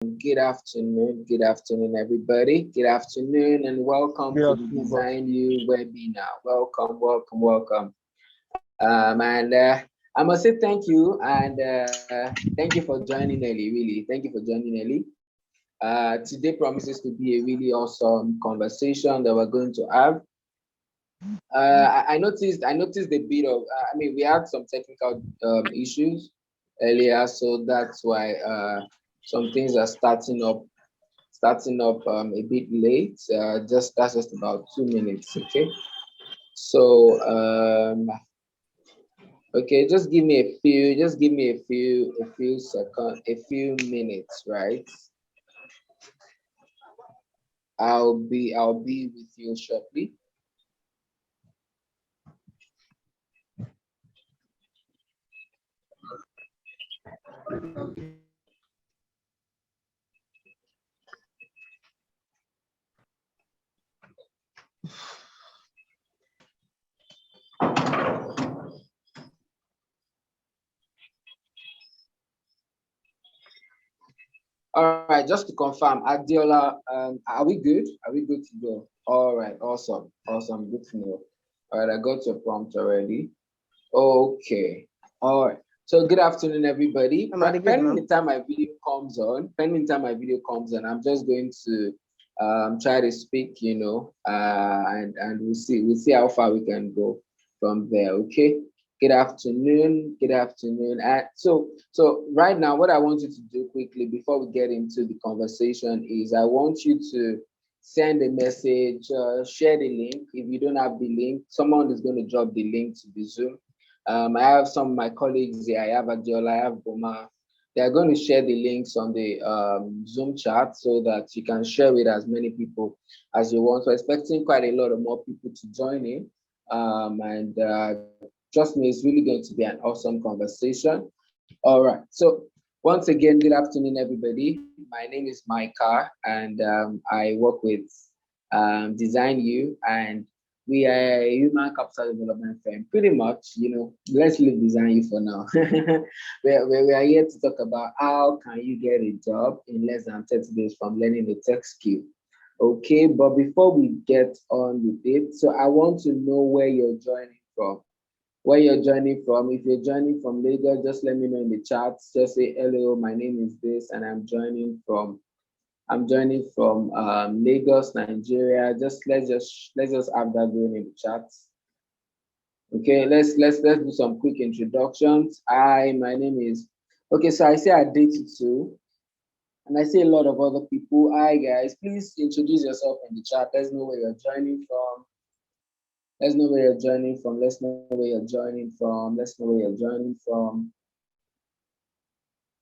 Good afternoon, everybody. Good afternoon, and welcome Good to the afternoon, boss. DesignU webinar. Welcome. And I must say thank you, and thank you for joining early. Really, thank you for joining early. Today promises to be a really awesome conversation that we're going to have. I noticed a bit of. We had some technical issues earlier, so that's why some things are starting up a bit late. That's just about 2 minutes. Okay. So okay, just give me a few seconds, a few minutes, right? I'll be with you shortly. All right, just to confirm, Adiola, are we good? Are we good to go? All right, awesome, good to know. All right, I got your prompt already. Okay. All right. So good afternoon, everybody. I'm already good Pending now. the time I'm just going to try to speak, and we'll see how far we can go from there. Okay. Good afternoon. So right now, what I want you to do quickly before we get into the conversation is I want you to send a message, share the link. If you don't have the link, someone is going to drop the link to the Zoom. I have some of my colleagues here. I have Adiola, I have Boma. They are going to share the links on the Zoom chat so that you can share with as many people as you want. So expecting quite a lot of more people to join in. And trust me, it's really going to be an awesome conversation. All right. So once again, good afternoon, everybody. My name is Micah, and I work with DesignU, and we are a human capital development firm. Pretty much, let's leave DesignU for now. We are here to talk about how can you get a job in less than 30 days from learning a tech skill. Okay, but before we get on with it, so I want to know where you're joining from. Where you're joining from. If you're joining from Lagos, just let me know in the chat. Just say hello, my name is this, and I'm joining from Lagos, Nigeria. Let's just have that going in the chat. Okay, let's do some quick introductions. Hi, my name is. Okay, so I say I date you too, and I see a lot of other people. Hi guys, please introduce yourself in the chat. Let's know where you're joining from. Let's know where you're joining from. Let's know where you're joining from. Let's know where you're joining from.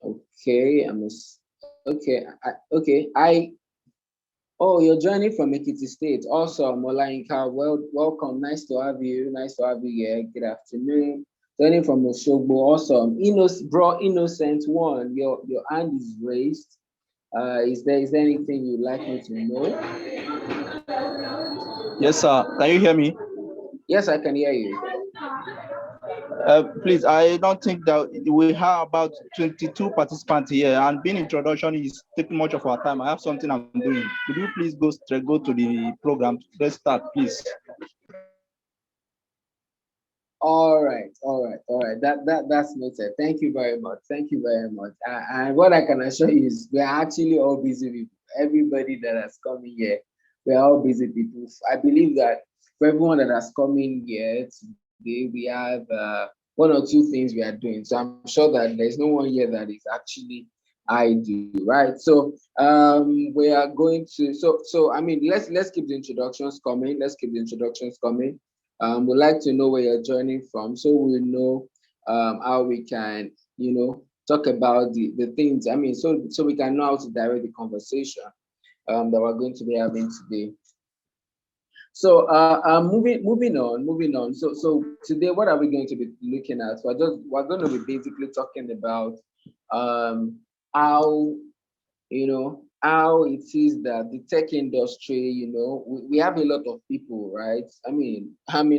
Okay, okay. Oh, you're joining from Ekiti State. Awesome, Olainka. Welcome. Nice to have you. Nice to have you here. Good afternoon. Joining from Oshogbo. Awesome. Innocent one. Your hand is raised. Is there anything you'd like me to know? Yes, sir. Can you hear me? Yes, I can hear you. Please, I don't think that we have about 22 participants here, and being introduction is taking much of our time. I have something I'm doing. Could you please go to the program? Let's start, please. All right. That's noted. Thank you very much. Thank you very much. And what I can assure you is we're actually all busy people. Everybody that has come in here, we're all busy people. I believe that for everyone that has come in here today, we have one or two things we are doing. So I'm sure that there's no one here that is actually idle, right? So we are going to let's keep the introductions coming. Let's keep the introductions coming. We'd like to know where you're joining from so we know how we can, talk about the things. So we can know how to direct the conversation that we're going to be having today. So moving on. So today, what are we going to be looking at? We're going to be basically talking about um, how how it is that the tech industry, we have a lot of people, right? I'm a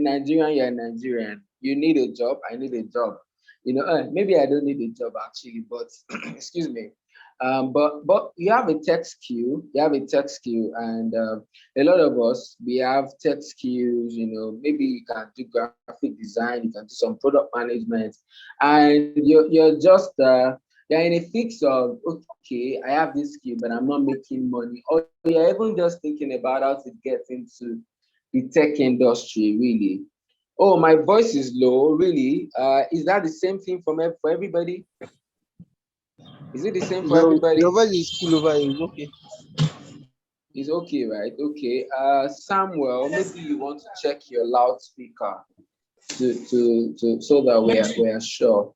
Nigerian, you're a Nigerian. You need a job, I need a job. Maybe I don't need a job actually, but excuse me. But you have a tech skill, and a lot of us, we have tech skills. Maybe you can do graphic design, you can do some product management, and you're just you're in a fix of, okay, I have this skill, but I'm not making money, or you're even just thinking about how to get into the tech industry. Really, oh, my voice is low. Really, is that the same thing for everybody? Is it the same for Your everybody? voice is cool over here. It's okay. It's okay, right? Okay. Samuel, maybe you want to check your loudspeaker to so that we are sure.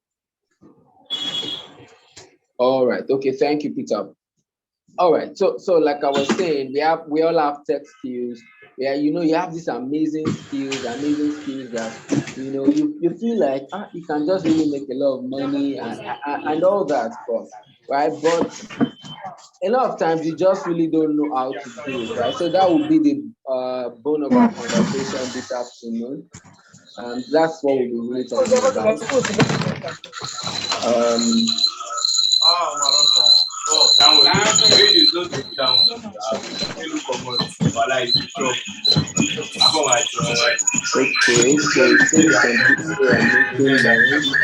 All right. Okay. Thank you, Peter. All right. So like I was saying, we all have tech skills. Yeah, you have these amazing skills that you feel like, you can just really make a lot of money, and all that stuff, right? But a lot of times you just really don't know how to do it, right? So that would be the bone of our conversation this afternoon. That's what we'll be really talking about. Um, okay, so it seems some people are making noise.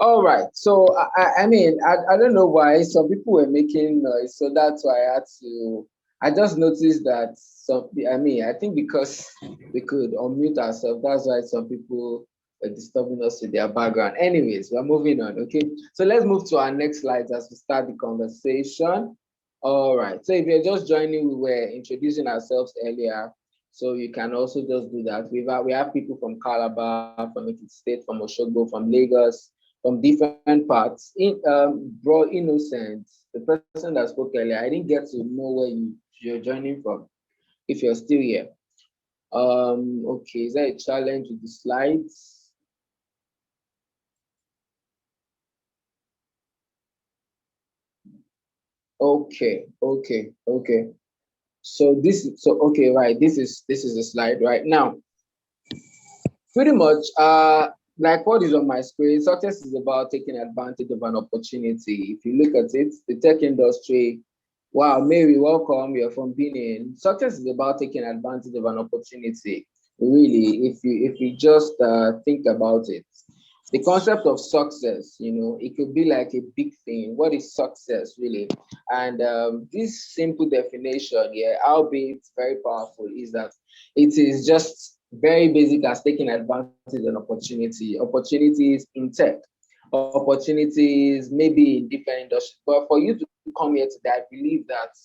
All right. So I mean, I don't know why some people were making noise, so that's why I had to. I just noticed that some. I mean, I think because we could unmute ourselves, that's why some people were disturbing us with their background. Anyways, we're moving on. Okay. So let's move to our next slides as we start the conversation. All right. So if you're just joining, we were introducing ourselves earlier. So you can also just do that. We have people from Calabar, from Ekiti State, from Oshogbo, from Lagos, from different parts. Bro, Innocent, the person that spoke earlier, I didn't get to know where you're joining from. If you're still here, okay, is there a challenge with the slides? Okay. So okay, right. This is a slide right now. Pretty much, like what is on my screen, success is about taking advantage of an opportunity. If you look at it, the tech industry, wow, Mary, welcome. You're from Benin. Success is about taking advantage of an opportunity. Really, if you just think about it, the concept of success, it could be like a big thing. What is success really? And this simple definition, yeah, albeit very powerful, is that it is just very basic as taking advantage of an opportunity. Opportunities in tech, opportunities maybe in different industries. But for you to come here today, I believe that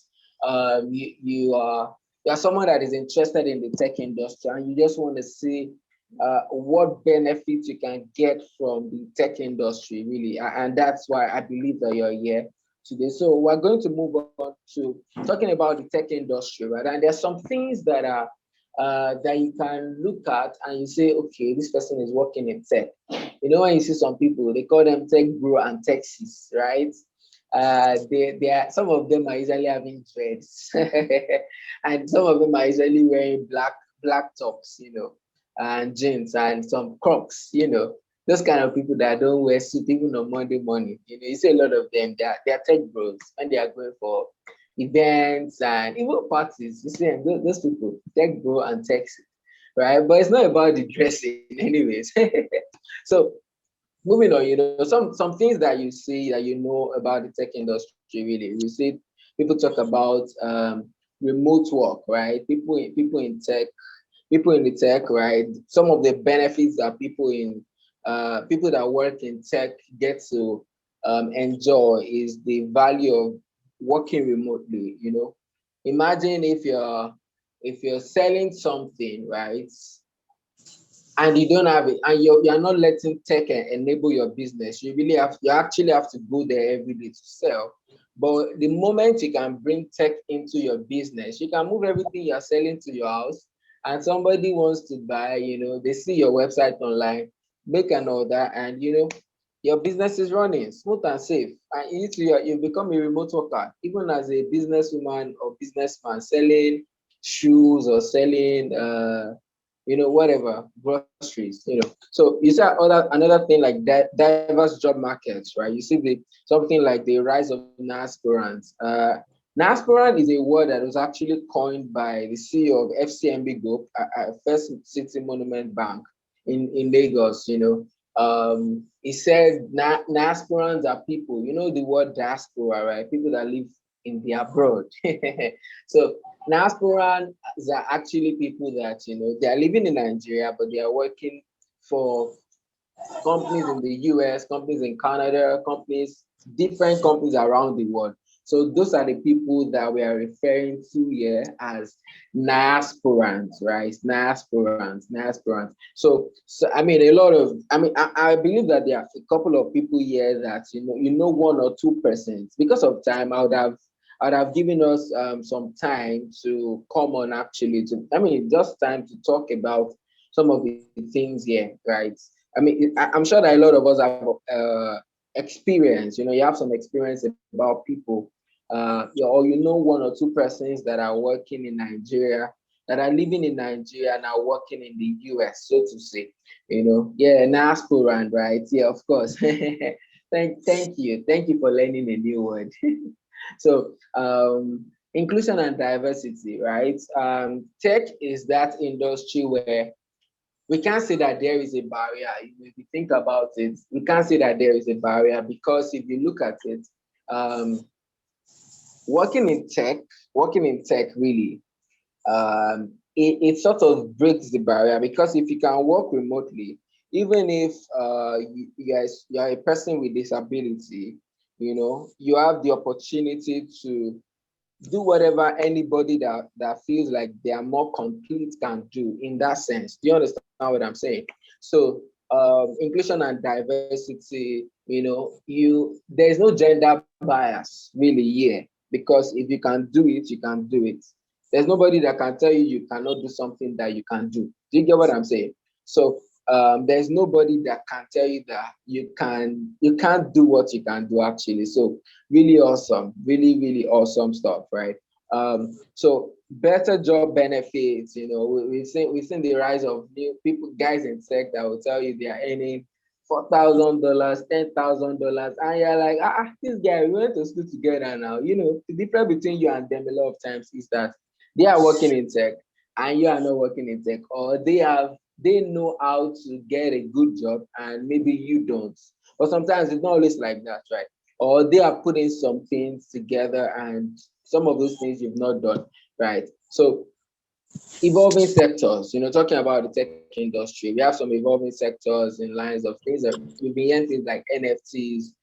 you are someone that is interested in the tech industry, and you just want to see what benefits you can get from the tech industry, really. And that's why I believe that you're here today. So we're going to move on to talking about the tech industry, right? And there's some things that you can look at and you say, okay, this person is working in tech. When you see some people, they call them tech bro and tech sis, right? They are, some of them are usually having dreads, and some of them are usually wearing black tops, and jeans and some Crocs. Those kind of people that don't wear suit even on Monday morning. You see a lot of them. They are tech bros when they are going for events and even parties. You see them, those people, tech bro and tech suit, right? But it's not about the dressing, anyways. So moving on, some things that you see that you know about the tech industry. Really, we see people talk about remote work, right? People in the tech, right? Some of the benefits that people that work in tech get to enjoy is the value of working remotely. Imagine if you're selling something, right? And you don't have it, and you're not letting tech enable your business. You actually have to go there every day to sell. But the moment you can bring tech into your business, you can move everything you're selling to your house, and somebody wants to buy, they see your website online, make an order, and your business is running smooth and safe. And you become a remote worker, even as a businesswoman or businessman selling shoes or selling whatever, groceries. So you see another thing like that, diverse job markets, right? You see something like the rise of NASPirants. NASPirant is a word that was actually coined by the CEO of FCMB Group, First City Monument Bank in Lagos. He said NASPirants are people, the word diaspora, right? People that live in the abroad. So diasporans are actually people that they are living in Nigeria, but they are working for companies in the US, companies in Canada, different companies around the world. So those are the people that we are referring to here as diasporans, right? Diasporans. So I mean, I believe that there are a couple of people here that one or 2%. Because of time, I'd have given us some time to come on, actually, just time to talk about some of the things here, right? I'm sure that a lot of us have experience. You have some experience about people, or 1 or 2 persons that are working in Nigeria, that are living in Nigeria and are working in the US, so to say. Yeah, an aspirant, right? Yeah, of course. Thank you for learning a new word. So, inclusion and diversity, right? Tech is that industry where we can't say that there is a barrier. If you think about it, we can't say that there is a barrier, because if you look at it, um, working in tech, really, it sort of breaks the barrier, because if you can work remotely, even if you are a person with disability, you have the opportunity to do whatever anybody that feels like they are more complete can do, in that sense. Do you understand what I'm saying? So inclusion and diversity, there's no gender bias really here, because if you can do it, you can do it. There's nobody that can tell you cannot do something that you can do. Do you get what I'm saying? So there's nobody that can tell you that you can't do what you can do, actually. So really awesome, really awesome stuff, right? So better job benefits. We've seen the rise of new people, guys in tech, that will tell you they are earning $4,000, $10,000, and you're like, this guy, we went to school together now. The difference between you and them a lot of times is that they are working in tech and you are not working in tech, or they know how to get a good job and maybe you don't. But sometimes it's not always like that, right? Or they are putting some things together and some of those things you've not done, right? So evolving sectors, talking about the tech industry, we have some evolving sectors in lines of things that we've been hearing, things like NFTs,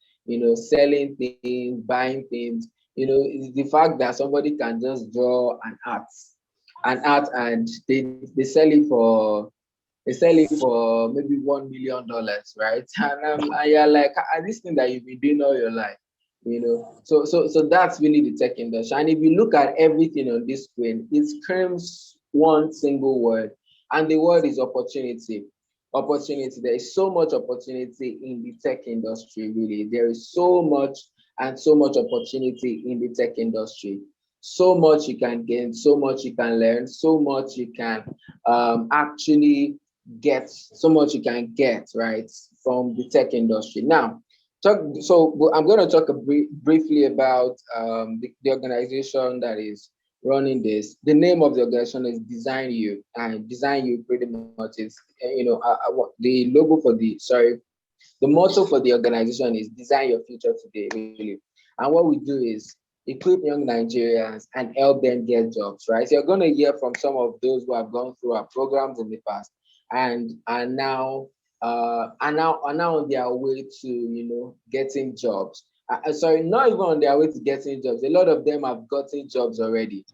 selling things, buying things. It's the fact that somebody can just draw an art, and they sell it for maybe $1 million, right? And you're like, this thing that you've been doing all your life, So that's really the tech industry. And if you look at everything on this screen, it screams one single word, and the word is opportunity. Opportunity. There is so much opportunity in the tech industry. Really, there is so much and so much opportunity in the tech industry. So much you can gain, so much you can learn, so much you can actually get, so much you can get, right, from the tech industry. Now, I'm going to talk briefly about the organization that is running this. The name of the organization is DesignU, and DesignU pretty much is, the logo for the motto for the organization is design your future today, really. And what we do is equip young Nigerians and help them get jobs, right? So you're going to hear from some of those who have gone through our programs in the past and are now on their way to getting jobs. Sorry, not even on their way to getting jobs. A lot of them have gotten jobs already.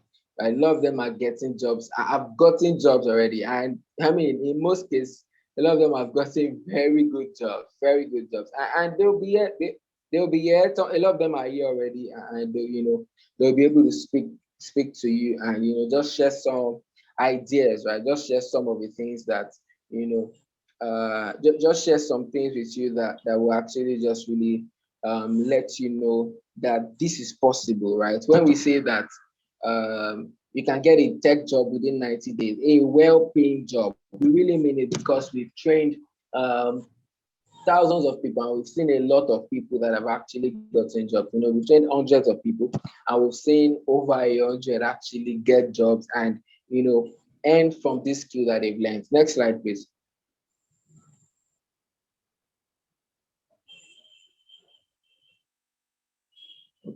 A lot of them are getting jobs. I've gotten jobs already, and I mean, in most cases, a lot of them have gotten very good jobs, and they'll be here. They'll be here. A lot of them are here already, and they'll be able to speak to you, and just share some ideas, right? Just share some of the things that you just share some things with you that will actually just really let you know that this is possible, right? When we say that you can get a tech job within 90 days, a well-paying job, we really mean it because we've trained thousands of people, and we've seen a lot of people that have actually gotten jobs. We've trained hundreds of people, and we've seen over 100 actually get jobs and earn from this skill that they've learned. Next slide, please.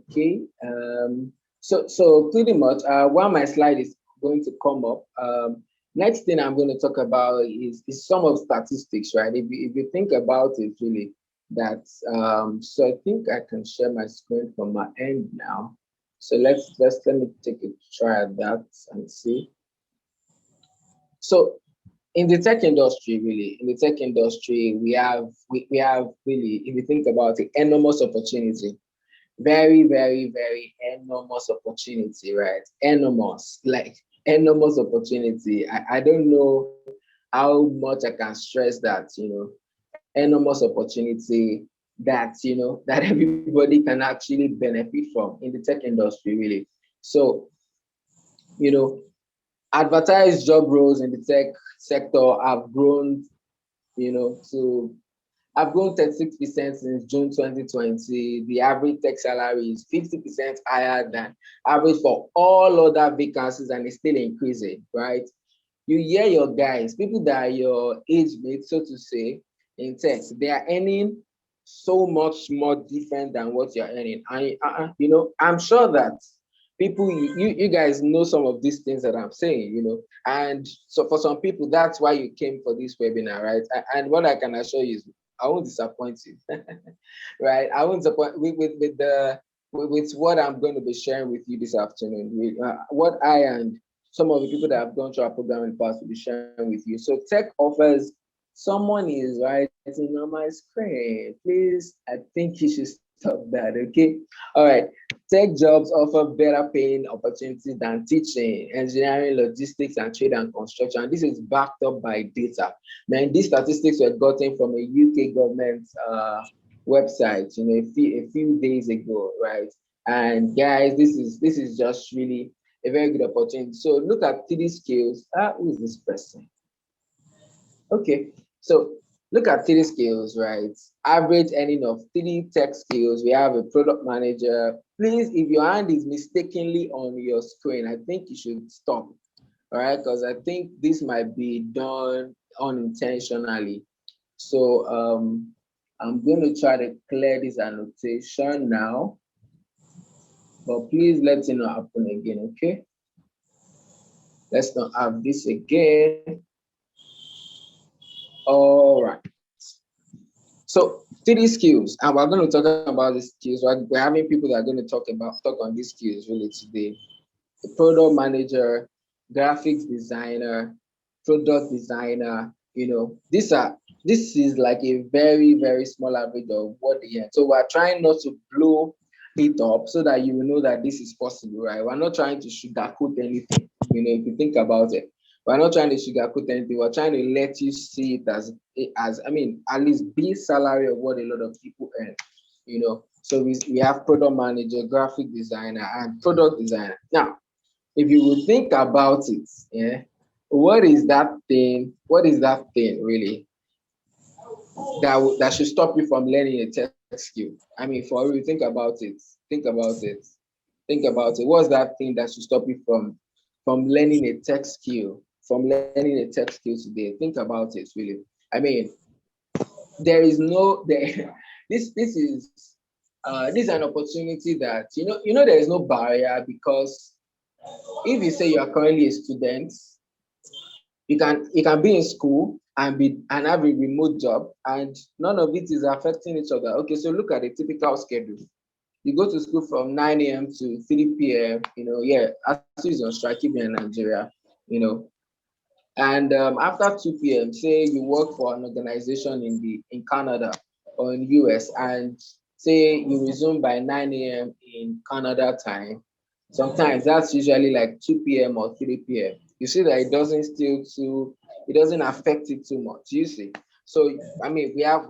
Okay. So pretty much, while my slide is going to come up, next thing I'm going to talk about is some of statistics, right? If you think about it, really, that so I think I can share my screen from my end now. So let me take a try at that and see. So in the tech industry, really, we have really, if you think about it, enormous opportunity. Very, very, very enormous opportunity, right? Enormous, like enormous opportunity. I don't know how much I can stress that, enormous opportunity that, that everybody can actually benefit from in the tech industry, really. So, you know, advertised job roles in the tech sector have grown, to I've grown 36% since June 2020. The average tech salary is 50% higher than average for all other vacancies, and it's still increasing, right? You hear your guys, people that are your age mates, so to say, in tech, they are earning so much more different than what you're earning. And I'm sure that people, you guys know some of these things that I'm saying, and so for some people, that's why you came for this webinar, right? And what I can assure you is I won't disappoint you, right? I won't disappoint with what I'm going to be sharing with you this afternoon. What I and some of the people that have gone through our program in the past will be sharing with you. So tech offers. Someone is writing on my screen. Please, I think you should stop that. Okay. All right. Tech jobs offer better paying opportunities than teaching, engineering, logistics, and trade and construction. This is backed up by data. Man, these statistics were gotten from a UK government website, a few days ago, right? And guys, this is just really a very good opportunity. So look at 3 skills. Who is this person? Okay, so look at 3 skills, right? Average earning of 3 tech skills. We have a product manager. Please, if your hand is mistakenly on your screen, I think you should stop, all right? Because I think this might be done unintentionally. So I'm going to try to clear this annotation now, but please let it not happen again, okay? Let's not have this again. All right. So 3 skills, and we're going to talk about the skills. We're having people that are going to talk on these skills really today. The product manager, graphics designer, product designer. This is like a very, very small average of what they have. So we're trying not to blow it up so that you will know that this is possible, right? We're not trying to sugarcoat anything. If you think about it, we're not trying to sugarcoat anything. We're trying to let you see it as I mean, at least base salary of what a lot of people earn. So we have product manager, graphic designer, and product designer. Now, if you would think about it, yeah, what is that thing? What is that thing really that should stop you from learning a tech skill? I mean, for you, think about it. Think about it. Think about it. What's that thing that should stop you from learning a tech skill? From learning a tech skill today? Think about it really. I mean, there is no there. This is this is an opportunity that there is no barrier because if you say you are currently a student, you can be in school and have a remote job and none of it is affecting each other. Okay, so look at a typical schedule. You go to school from 9 a.m. to 3 p.m. Yeah, ASU is on strike if you're in Nigeria, you know. And after 2 p.m., say you work for an organization in Canada or in US, and say you resume by 9 a.m. in Canada time. Sometimes that's usually like 2 p.m. or 3 p.m. You see that it doesn't affect it too much. You see, so I mean we have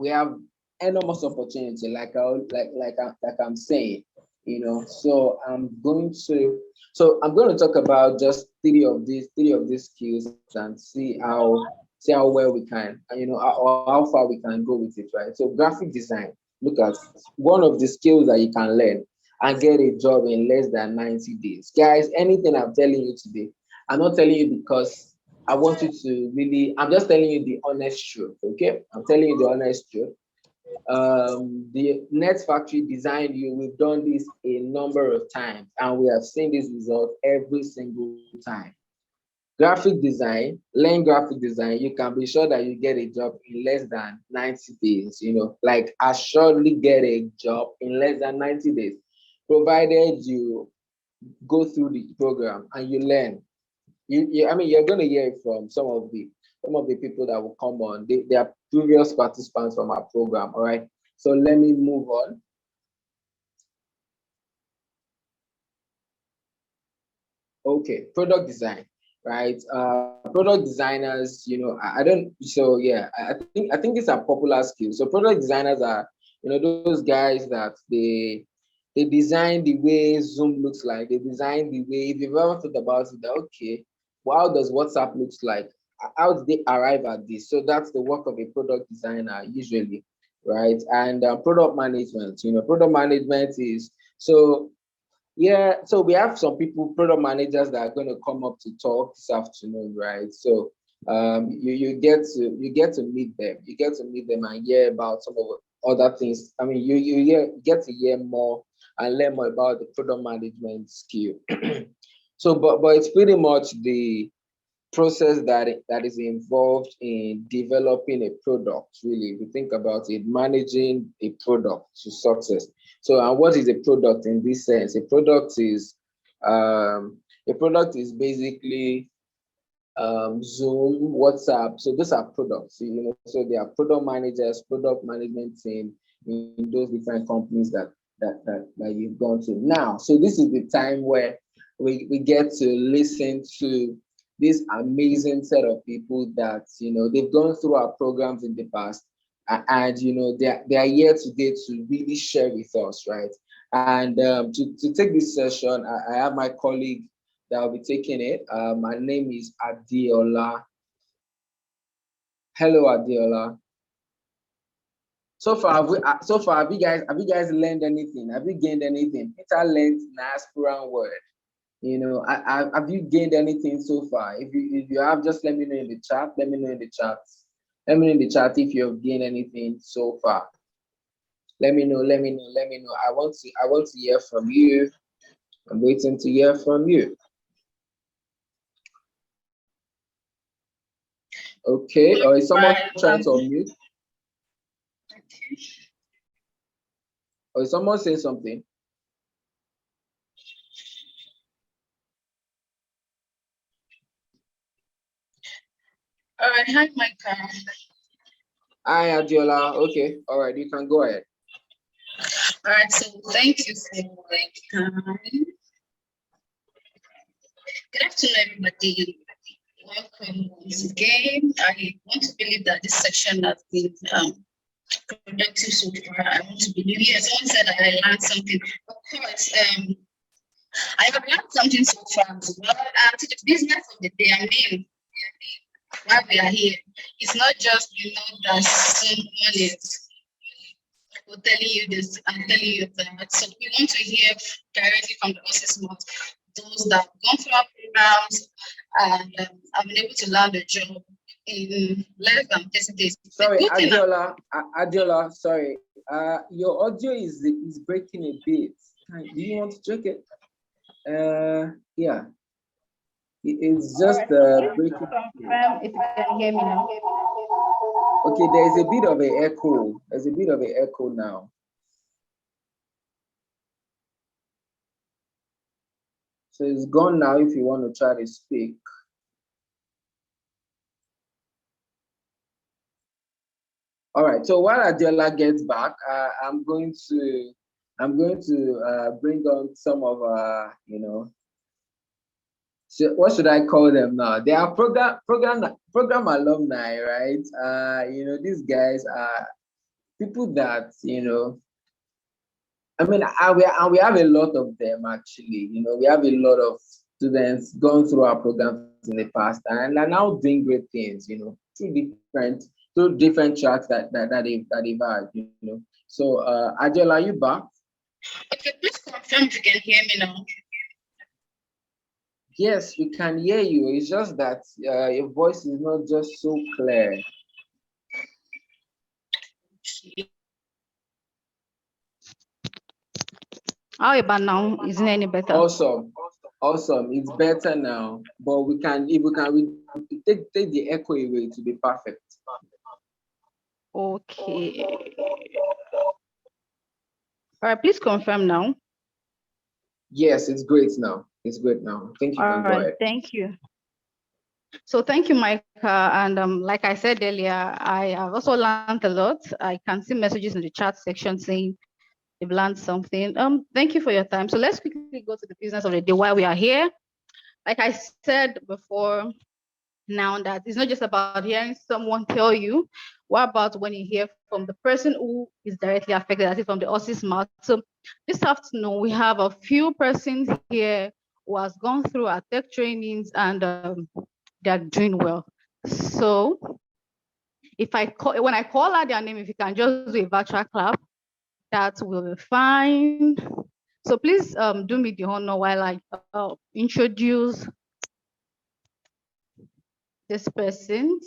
enormous opportunity, like I'm saying, So I'm going to talk about just three of these skills and see how well we can, and how far we can go with it, right? So graphic design. Look at one of the skills that you can learn and get a job in less than 90 days. Guys, anything I'm telling you today, I'm not telling you because I want you to really. I'm just telling you the honest truth. Okay, I'm telling you the honest truth. The Net Factory DesignU, we've done this a number of times and we have seen this result every single time. Graphic design, learn graphic design, you can be sure that you get a job in less than 90 days, like assuredly get a job in less than 90 days, provided you go through the program and you learn. I mean, you're going to hear it from some of the people that will come on. They are previous participants from our program. All right. So let me move on. Okay, product design, right? Product designers, I don't. So yeah, I think these are popular skills. So product designers are, those guys that they design the way Zoom looks like. They design the way. If you've ever thought about it, that okay, well, how does WhatsApp looks like? How did they arrive at this? So that's the work of a product designer usually, right? And product management. Product management is so yeah, so we have some people, product managers that are going to come up to talk this afternoon, right? So you get to meet them. You get to meet them and hear about some of the other things. I mean, get to hear more and learn more about the product management skill. So, but it's pretty much the process that is involved in developing a product. Really, if you think about it, managing a product to success. So, and what is a product in this sense? A product is basically Zoom, WhatsApp. So those are products. So there are product managers, product management team in those different companies that you've gone to now. So this is the time where we get to listen to this amazing set of people that they've gone through our programs in the past, and they are here today to really share with us, right? And to take this session, I have my colleague that will be taking it. My name is Adiola. Hello, Adiola. So far, have you guys learned anything? Have you gained anything? Peter learned Naspran word. Have you gained anything so far? If you have, just let me know in the chat. Let me know in the chat. Let me know in the chat if you have gained anything so far. Let me know. Let me know. Let me know. I want to hear from you. I'm waiting to hear from you. Okay. Or is someone trying to unmute? Or is someone saying something? All right, hi, Micah. Hi, Adiola. Okay. All right. You can go ahead. All right, so thank you for time. Good afternoon, everybody. Welcome once again. I want to believe that this section has been productive so far. I want to believe. Yes, someone said that I learned something. Of course, I have learned something so far as well. To the business of the day, I mean, why we are here. It's not just that someone is telling you this and telling you that. So we want to hear directly from the horse's mouth, those that have gone through our programs and have been able to land a job in less than 30 days. Sorry, Adiola, sorry. Your audio is breaking a bit. Do you want to check it? Yeah. It's just breaking. Confirm if you can hear me now. Okay, there's a bit of an echo. There's a bit of an echo now. So it's gone now if you want to try to speak. All right, so while Adiola gets back, I'm going to bring on some of so what should I call them now? They are program alumni, right? These guys are people that I mean, we have a lot of them actually. We have a lot of students going through our programs in the past and are now doing great things. Through different tracks that they've had. So, Adiola, are you back? Okay, please confirm if you can hear me now. Yes, we can hear you. It's just that your voice is not just so clear. How about now? Isn't it any better? Awesome. It's better now. But if we can take the echo away to be perfect. Okay. All right, please confirm now. Yes, it's great now. It's great now. Thank you. All right, thank you. So thank you, Micah. And like I said earlier, I have also learned a lot. I can see messages in the chat section saying they've learned something. Thank you for your time. So let's quickly go to the business of the day while we are here. Like I said before, now that it's not just about hearing someone tell you. What about when you hear from the person who is directly affected, that is from the horse's mouth? So this afternoon, we have a few persons here who has gone through our tech trainings and they're doing well. So when I call out their name, if you can just do a virtual clap, that will be fine. So please do me the honor while I introduce this person.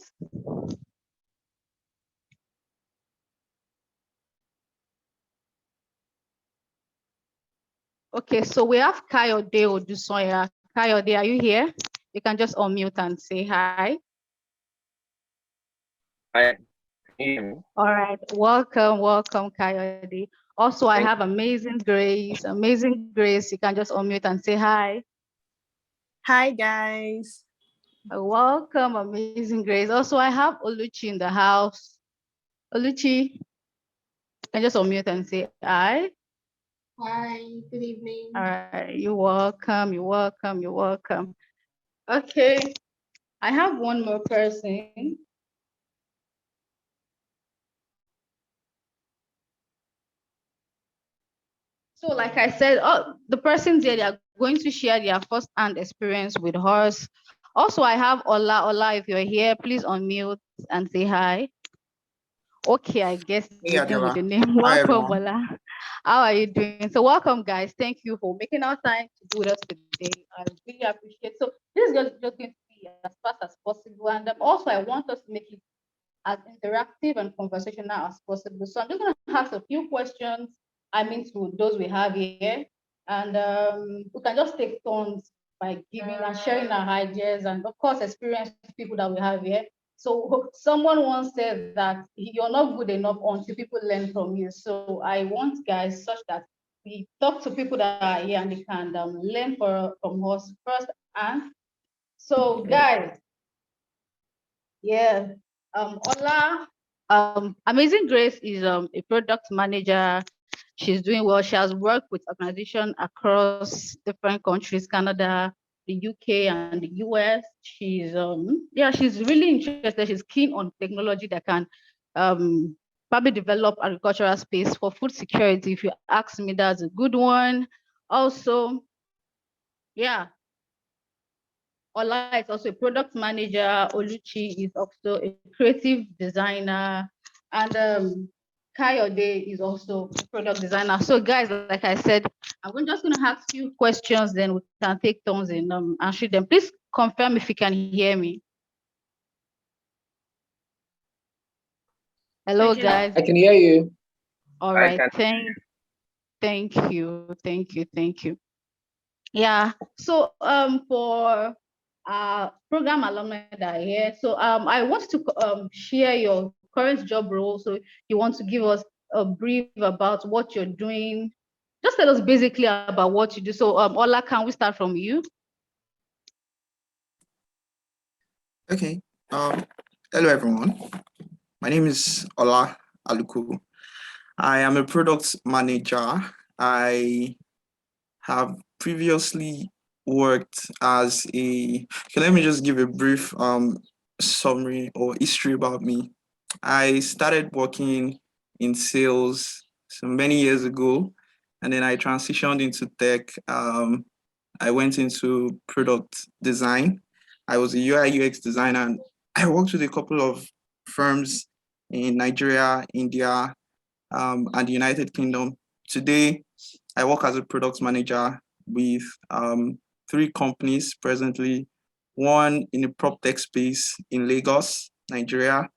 Okay, so we have Kayode Odusoya. Kayode, are you here? You can just unmute and say hi. Hi. All right, welcome, Kayode. Also, I have Amazing Grace. Amazing Grace, you can just unmute and say hi. Hi, guys. Welcome, Amazing Grace. Also, I have Oluchi in the house. Oluchi, you can just unmute and say hi. Hi, good evening. All right, you're welcome. Okay, I have one more person. So like I said, the persons here, they are going to share their first-hand experience with us. Also, I have Ola, if you're here, please unmute and say hi. Okay, I guess you're with the name. Welcome, Ola. How are you doing? So welcome, guys. Thank you for making our time to do this today. I really appreciate it. So this is just going to be as fast as possible. And also, I want us to make it as interactive and conversational as possible. So I'm just going to ask a few questions, to those we have here. And we can just take turns by giving and sharing our ideas and, of course, experience people that we have here. So someone once said that you're not good enough until people learn from you. So I want guys such that we talk to people that are here and they can learn from us first. And so guys, yeah, Ola, Amazing Grace is a product manager. She's doing well. She has worked with organizations across different countries, Canada, the UK, and the US. She's she's really interested. She's keen on technology that can probably develop agricultural space for food security. If you ask me, that's a good one. Also, yeah. Ola is also a product manager. Oluchi is also a creative designer. And Kayode is also a product designer. So guys, like I said, I'm just going to ask you questions, then we can take turns in answering them. Please confirm if you can hear me. Hello, guys. I can hear you. All right. Thank you. Thank you. Yeah. So for program alumni that are here, so I want to share your current job role. So you want to give us a brief about what you're doing. Just tell us basically about what you do. So Ola, can we start from you? Okay. Hello everyone. My name is Ola Aluku. I am a product manager. I have previously worked as a, okay, let me just give a brief summary or history about me. I started working in sales so many years ago, and then I transitioned into tech. I went into product design. I was a UI UX designer, and I worked with a couple of firms in Nigeria, India, and the United Kingdom. Today, I work as a product manager with 3 companies presently, one in the prop tech space in Lagos, Nigeria,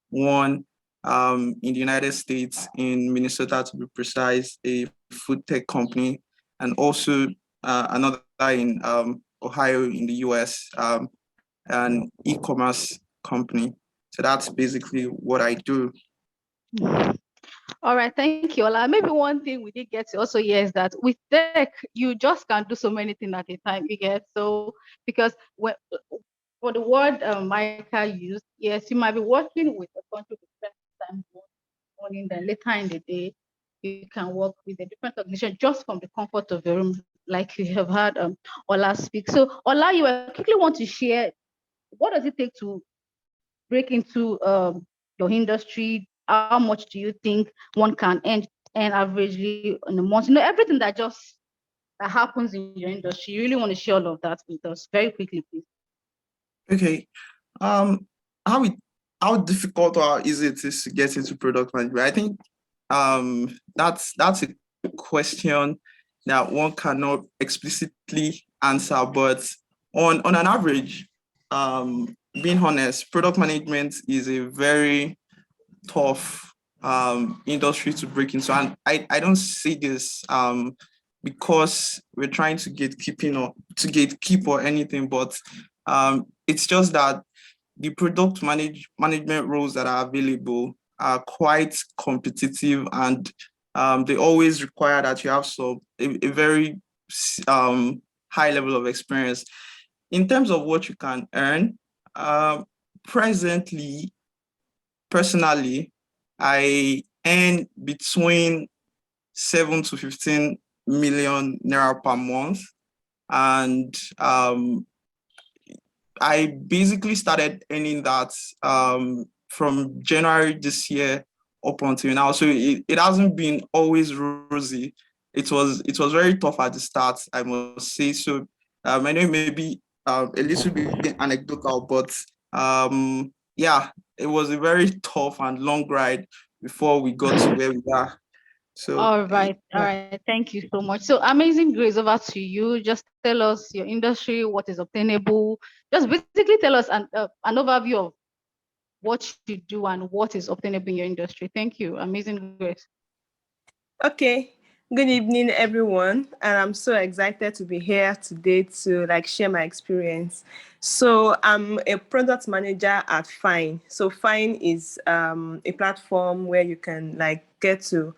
one in the United States, in Minnesota to be precise, a food tech company, and also another in Ohio in the US, an e-commerce company. So that's basically what I do. All right, thank you, Ola. Maybe one thing we did get to also hear is that with tech, you just can't do so many things at a time. You get so because when for the word Micah used, yes, you might be working with a country with different time morning, then later in the day, you can work with a different organization just from the comfort of your room, like you have heard Ola speak. So Ola, you quickly want to share what does it take to break into your industry? How much do you think one can earn averagely in a month? You know, everything that happens in your industry. You really want to share all of that with us very quickly, please. Okay. Um, how it how difficult or easy it is to get into product management? I think that's a question that one cannot explicitly answer, but on an average, being honest, product management is a very tough industry to break into. And I don't see this because we're trying to gatekeep or anything, but it's just that the management roles that are available are quite competitive, and they always require that you have a very high level of experience. In terms of what you can earn, presently, personally, I earn between 7 to 15 million naira per month, and I basically started earning that from January this year up until now. So it hasn't been always rosy. It was very tough at the start, I must say. So I know maybe a little bit anecdotal, but yeah, it was a very tough and long ride before we got to where we are. So all right. Thank you so much. So Amazing Grace, over to you. Just tell us your industry, what is obtainable. Just basically tell us an overview of what you do and what is obtainable in your industry. Thank you, Amazing Grace. Okay. Good evening, everyone. And I'm so excited to be here today to share my experience. So I'm a product manager at Fine. So Fine is a platform where you can get to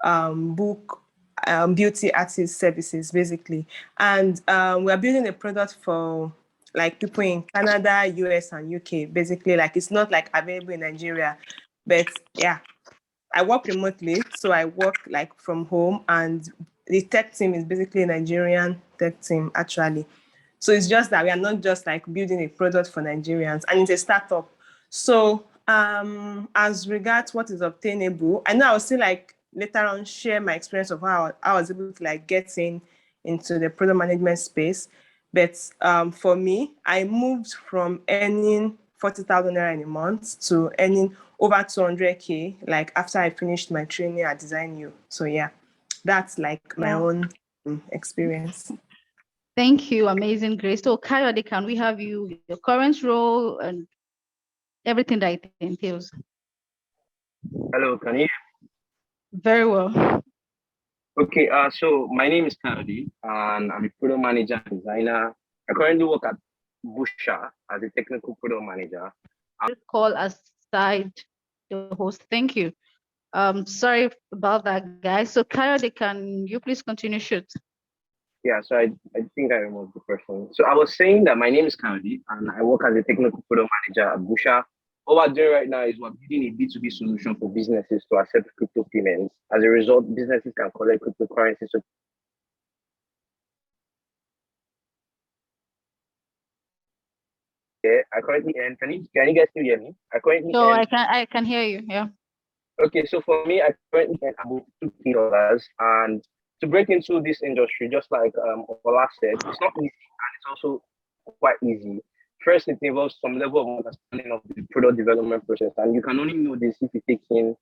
book beauty artist services, basically. And we're building a product for people in Canada, US, and UK. Basically, it's not available in Nigeria, but yeah, I work remotely, so I work from home, and the tech team is basically a Nigerian tech team actually. So it's just that we are not just building a product for Nigerians, and it's a startup. So as regards what is obtainable, I know I will still later on share my experience of how I was able to get into the product management space. But for me, I moved from earning 40,000 naira in a month to earning over 200K, like after I finished my training at DesignU. So yeah, that's like my Wow. own experience. Thank you, amazing Grace. So Kayode, can we have you, your current role and everything that it entails? Hello, can you? Very well. Okay, so my name is Kennedy, and I'm a product manager and designer. I currently work at Busha as a technical product manager. Call aside the host. Thank you. Sorry about that, guys. So Kayode, can you please continue shoot? Yeah, so I think I removed the person. So I was saying that my name is Kennedy, and I work as a technical product manager at Busha. What we're doing right now is we're building a B2B solution for businesses to accept crypto payments. As a result, businesses can collect cryptocurrencies. So yeah, I currently earn. Can you guys still hear me? I currently So earn. I can hear you. Yeah. Okay, so for me, I currently earn about $2,000, and to break into this industry, just like Ola said, it's not easy and it's also quite easy. First, it involves some level of understanding of the product development process, and you can only know this if you take in,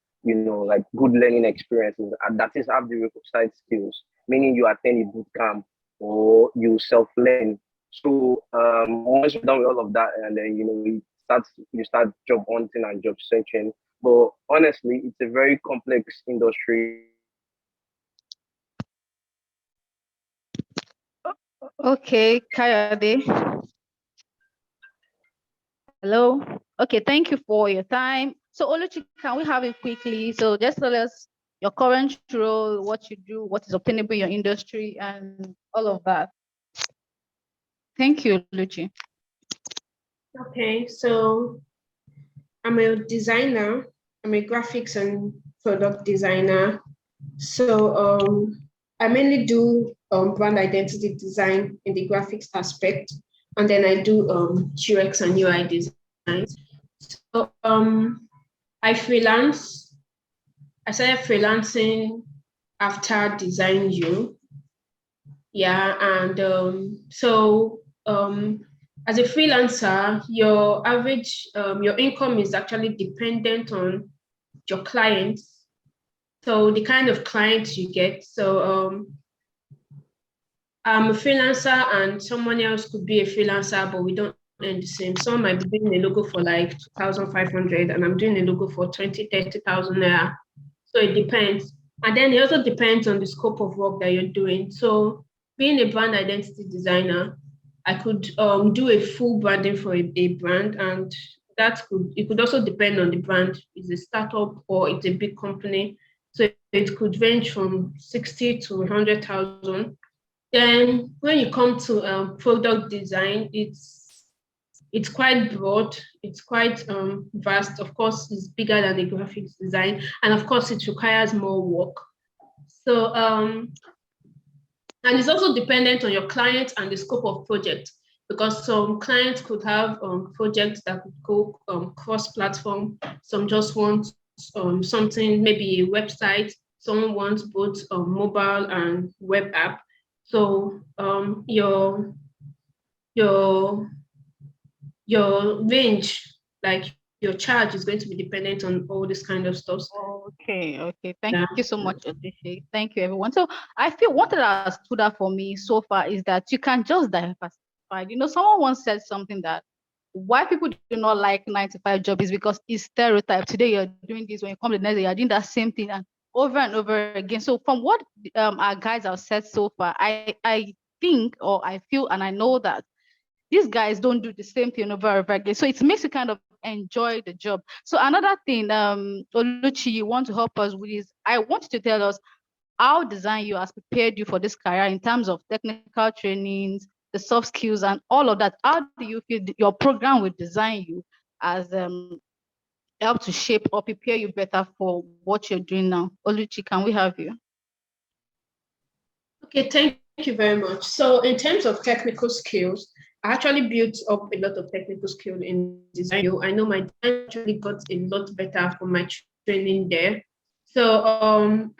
like good learning experiences, and that is have the requisite skills, meaning you attend a boot camp or you self-learn. So once you're done with all of that, and then you start job hunting and job searching. But honestly, it's a very complex industry. Okay, Kayode. Hello. Okay, thank you for your time. So Oluchi, can we have it quickly? So just tell us your current role, what you do, what is obtainable in your industry, and all of that. Thank you, Oluchi. Okay, so I'm a designer. I'm a graphics and product designer. So I mainly do brand identity design in the graphics aspect, and then I do UX and UI design. So I freelance. I started freelancing after DesignU. Yeah, and so as a freelancer, your average your income is actually dependent on your clients. So the kind of clients you get. So I'm a freelancer and someone else could be a freelancer, but we don't earn the same. Someone might be doing a logo for like 2,500 and I'm doing a logo for 20, 30,000 naira. So it depends. And then it also depends on the scope of work that you're doing. So being a brand identity designer, I could do a full branding for a brand, and it could also depend on the brand. It's a startup or it's a big company. So it could range from 60 to 100,000. Then when you come to product design, it's quite broad, it's quite vast. Of course, it's bigger than the graphics design, and of course, it requires more work. So, and it's also dependent on your client and the scope of project, because some clients could have projects that could go cross-platform. Some just want something, maybe a website. Someone wants both mobile and web app. So your range, like your charge, is going to be dependent on all this kind of stuff. Okay. Thank you so much, Odisha. Thank you, everyone. So I feel what that has stood out for me so far is that you can just diversify. Someone once said something that why people do not like 9 to 5 job is because it's stereotype. Today you're doing this, when you come the next day, you're doing that same thing and over again. So from what our guys have said so far, I think, or I feel, and I know that these guys don't do the same thing over and over again. So it makes you kind of enjoy the job. So another thing, Oluchi, you want to help us with is I want you to tell us how DesignU has prepared you for this career in terms of technical trainings, the soft skills, and all of that. How do you feel your program with DesignU has helped to shape or prepare you better for what you're doing now? Oluchi, can we have you? Okay, thank you very much. So in terms of technical skills, I actually built up a lot of technical skill in DesignU. I know my design actually got a lot better from my training there. So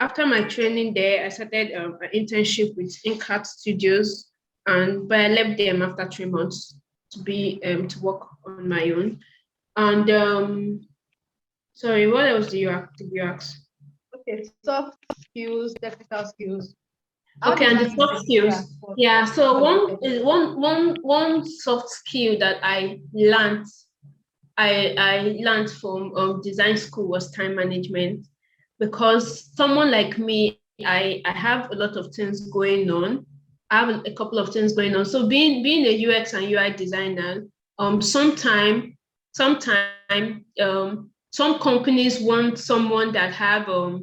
after my training there, I started an internship with Incat Studios, but I left them after 3 months to be to work on my own. And sorry, what else did you ask? Okay, soft skills, technical skills. Okay, and the soft skills. Yeah, so one soft skill that I learned from design school was time management, because someone like me, I have a lot of things going on. I have a couple of things going on. So being a UX and UI designer, sometime some companies want someone that have a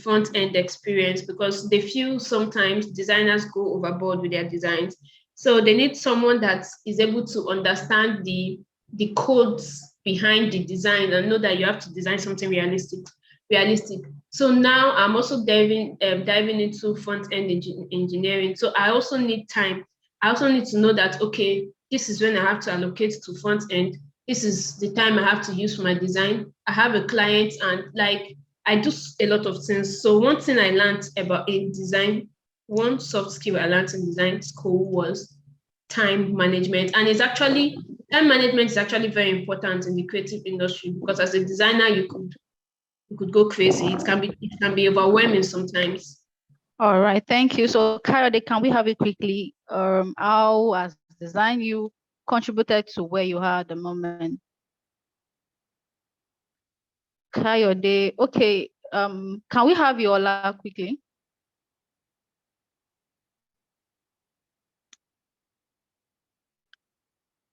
front end experience, because they feel sometimes designers go overboard with their designs. So they need someone that is able to understand the codes behind the design and know that you have to design something realistic. So now I'm also diving into front end engineering. So I also need time. I also need to know that, okay, this is when I have to allocate to front end. This is the time I have to use for my design. I have a client, and like I do a lot of things. So one thing I learned about in design, one soft skill I learned in design school was time management. And time management is actually very important in the creative industry, because as a designer, you could go crazy. It can be overwhelming sometimes. All right, thank you. So Kayode, can we have it quickly? How has DesignU contributed to where you are at the moment? Kayode, okay. Can we have your Ola quickly?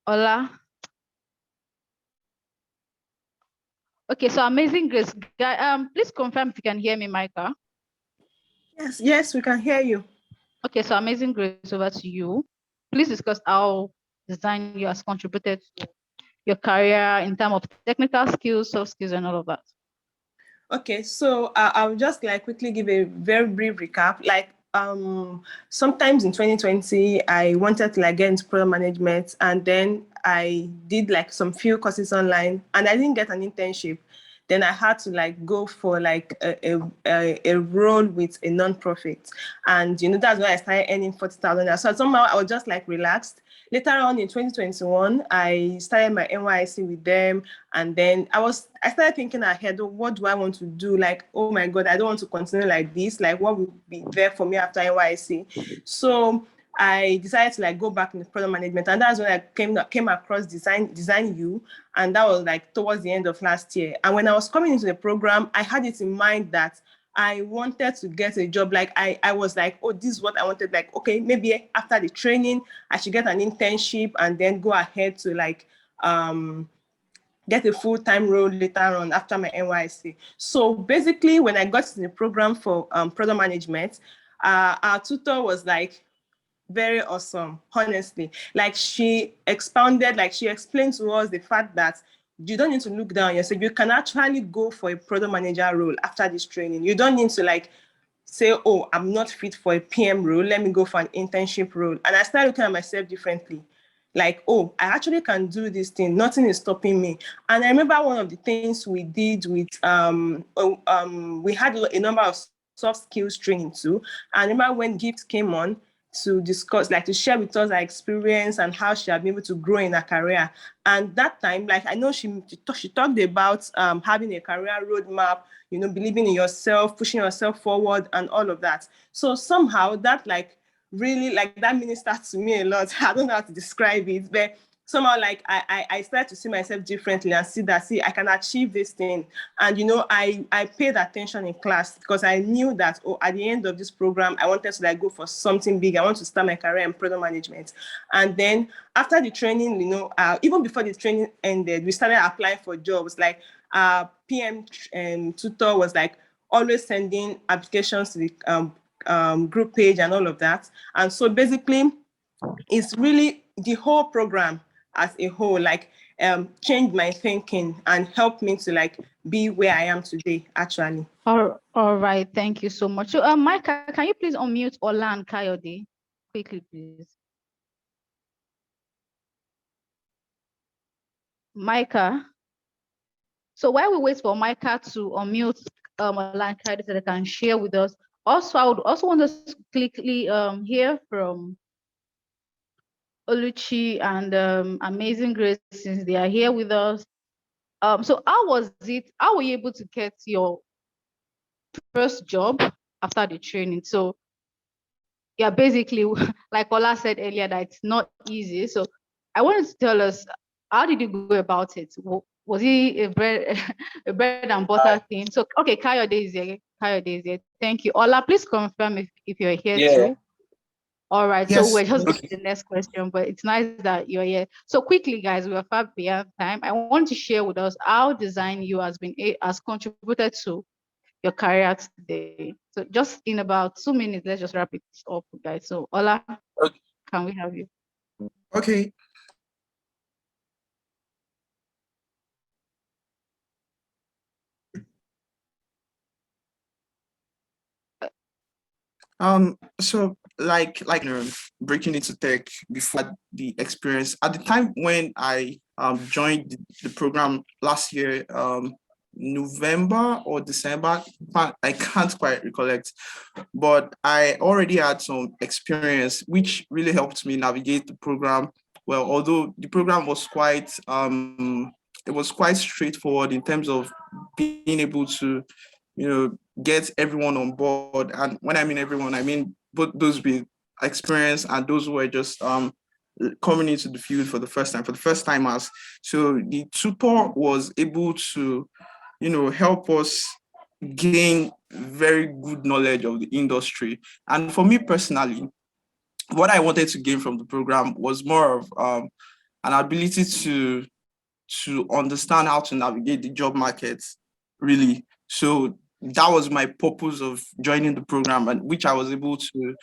Ola. Okay, so Amazing Grace, please confirm if you can hear me, Micah. Yes, we can hear you. Okay, so Amazing Grace, over to you. Please discuss how DesignU has contributed to your career in terms of technical skills, soft skills, and all of that. Okay, so I'll just like quickly give a very brief recap. Like sometimes in 2020, I wanted to like get into product management, and then I did like some few courses online, and I didn't get an internship. Then I had to like go for like a role with a non-profit, and that's when I started earning 40,000. So somehow I was just like relaxed. Later on in 2021, I started my NYC with them, and then I started thinking ahead, oh, what do I want to do? Like, oh my God, I don't want to continue like this. Like, what will be there for me after NYC? So I decided to like go back into product management, and that's when I came across DesignU, and that was like towards the end of last year. And when I was coming into the program, I had it in mind that I wanted to get a job. Like I was like, oh, this is what I wanted. Like, okay, maybe after the training, I should get an internship and then go ahead to like get a full-time role later on after my NYC. So basically, when I got to the program for product management, our tutor was like very awesome, honestly. Like she expounded, like she explained to us the fact that you don't need to look down on yourself. You can actually go for a product manager role after this training. You don't need to like say, oh, I'm not fit for a PM role. Let me go for an internship role. And I started looking at myself differently. Like, oh, I actually can do this thing. Nothing is stopping me. And I remember one of the things we did with, we had a number of soft skills training too. I remember when Gift came on to discuss, like to share with us her experience and how she had been able to grow in her career. And that time, like I know she talked about having a career roadmap, believing in yourself, pushing yourself forward and all of that. So somehow that like really like that ministered to me a lot. I don't know how to describe it, but somehow like I started to see myself differently and see I can achieve this thing. And I paid attention in class because I knew that at the end of this program I wanted to like go for something big. I want to start my career in product management. And then after the training, even before the training ended, we started applying for jobs. Like PM tutor was like always sending applications to the group page and all of that. And so basically it's really the whole program as a whole, like changed my thinking and helped me to like be where I am today, actually. All right, thank you so much. So Micah, can you please unmute Ola and Kayode quickly, please? Micah. So while we wait for Micah to unmute Ola and Kayode so they can share with us, also I would also want to quickly hear from Oluchi and Amazing Grace, since they are here with us. So how was it? How were you able to get your first job after the training? So yeah, basically, like Ola said earlier, that it's not easy. So I wanted to tell us, how did you go about it? Was it a bread, a bread and butter thing? So okay, Kayode is here. Kayode is here. Thank you. Ola, please confirm if you're here Yeah. too. All right, so Yes. we're just going Okay. to the next question, but it's nice that you're here. So quickly, guys, we are far beyond time. I want to share with us how DesignU has contributed to your career today. So just in about 2 minutes, let's just wrap it up, guys. So Ola, Okay. can we have you? Okay. So breaking into tech before the experience at the time when I joined the program last year, November or December, I can't quite recollect, but I already had some experience which really helped me navigate the program well. Although the program was quite it was quite straightforward in terms of being able to, get everyone on board. And when I mean everyone, I mean both those with experience and those who were just coming into the field for the first time, for the first timers. So the tutor was able to, help us gain very good knowledge of the industry. And for me personally, what I wanted to gain from the program was more of an ability to understand how to navigate the job market, really. So that was my purpose of joining the program, and which I was able to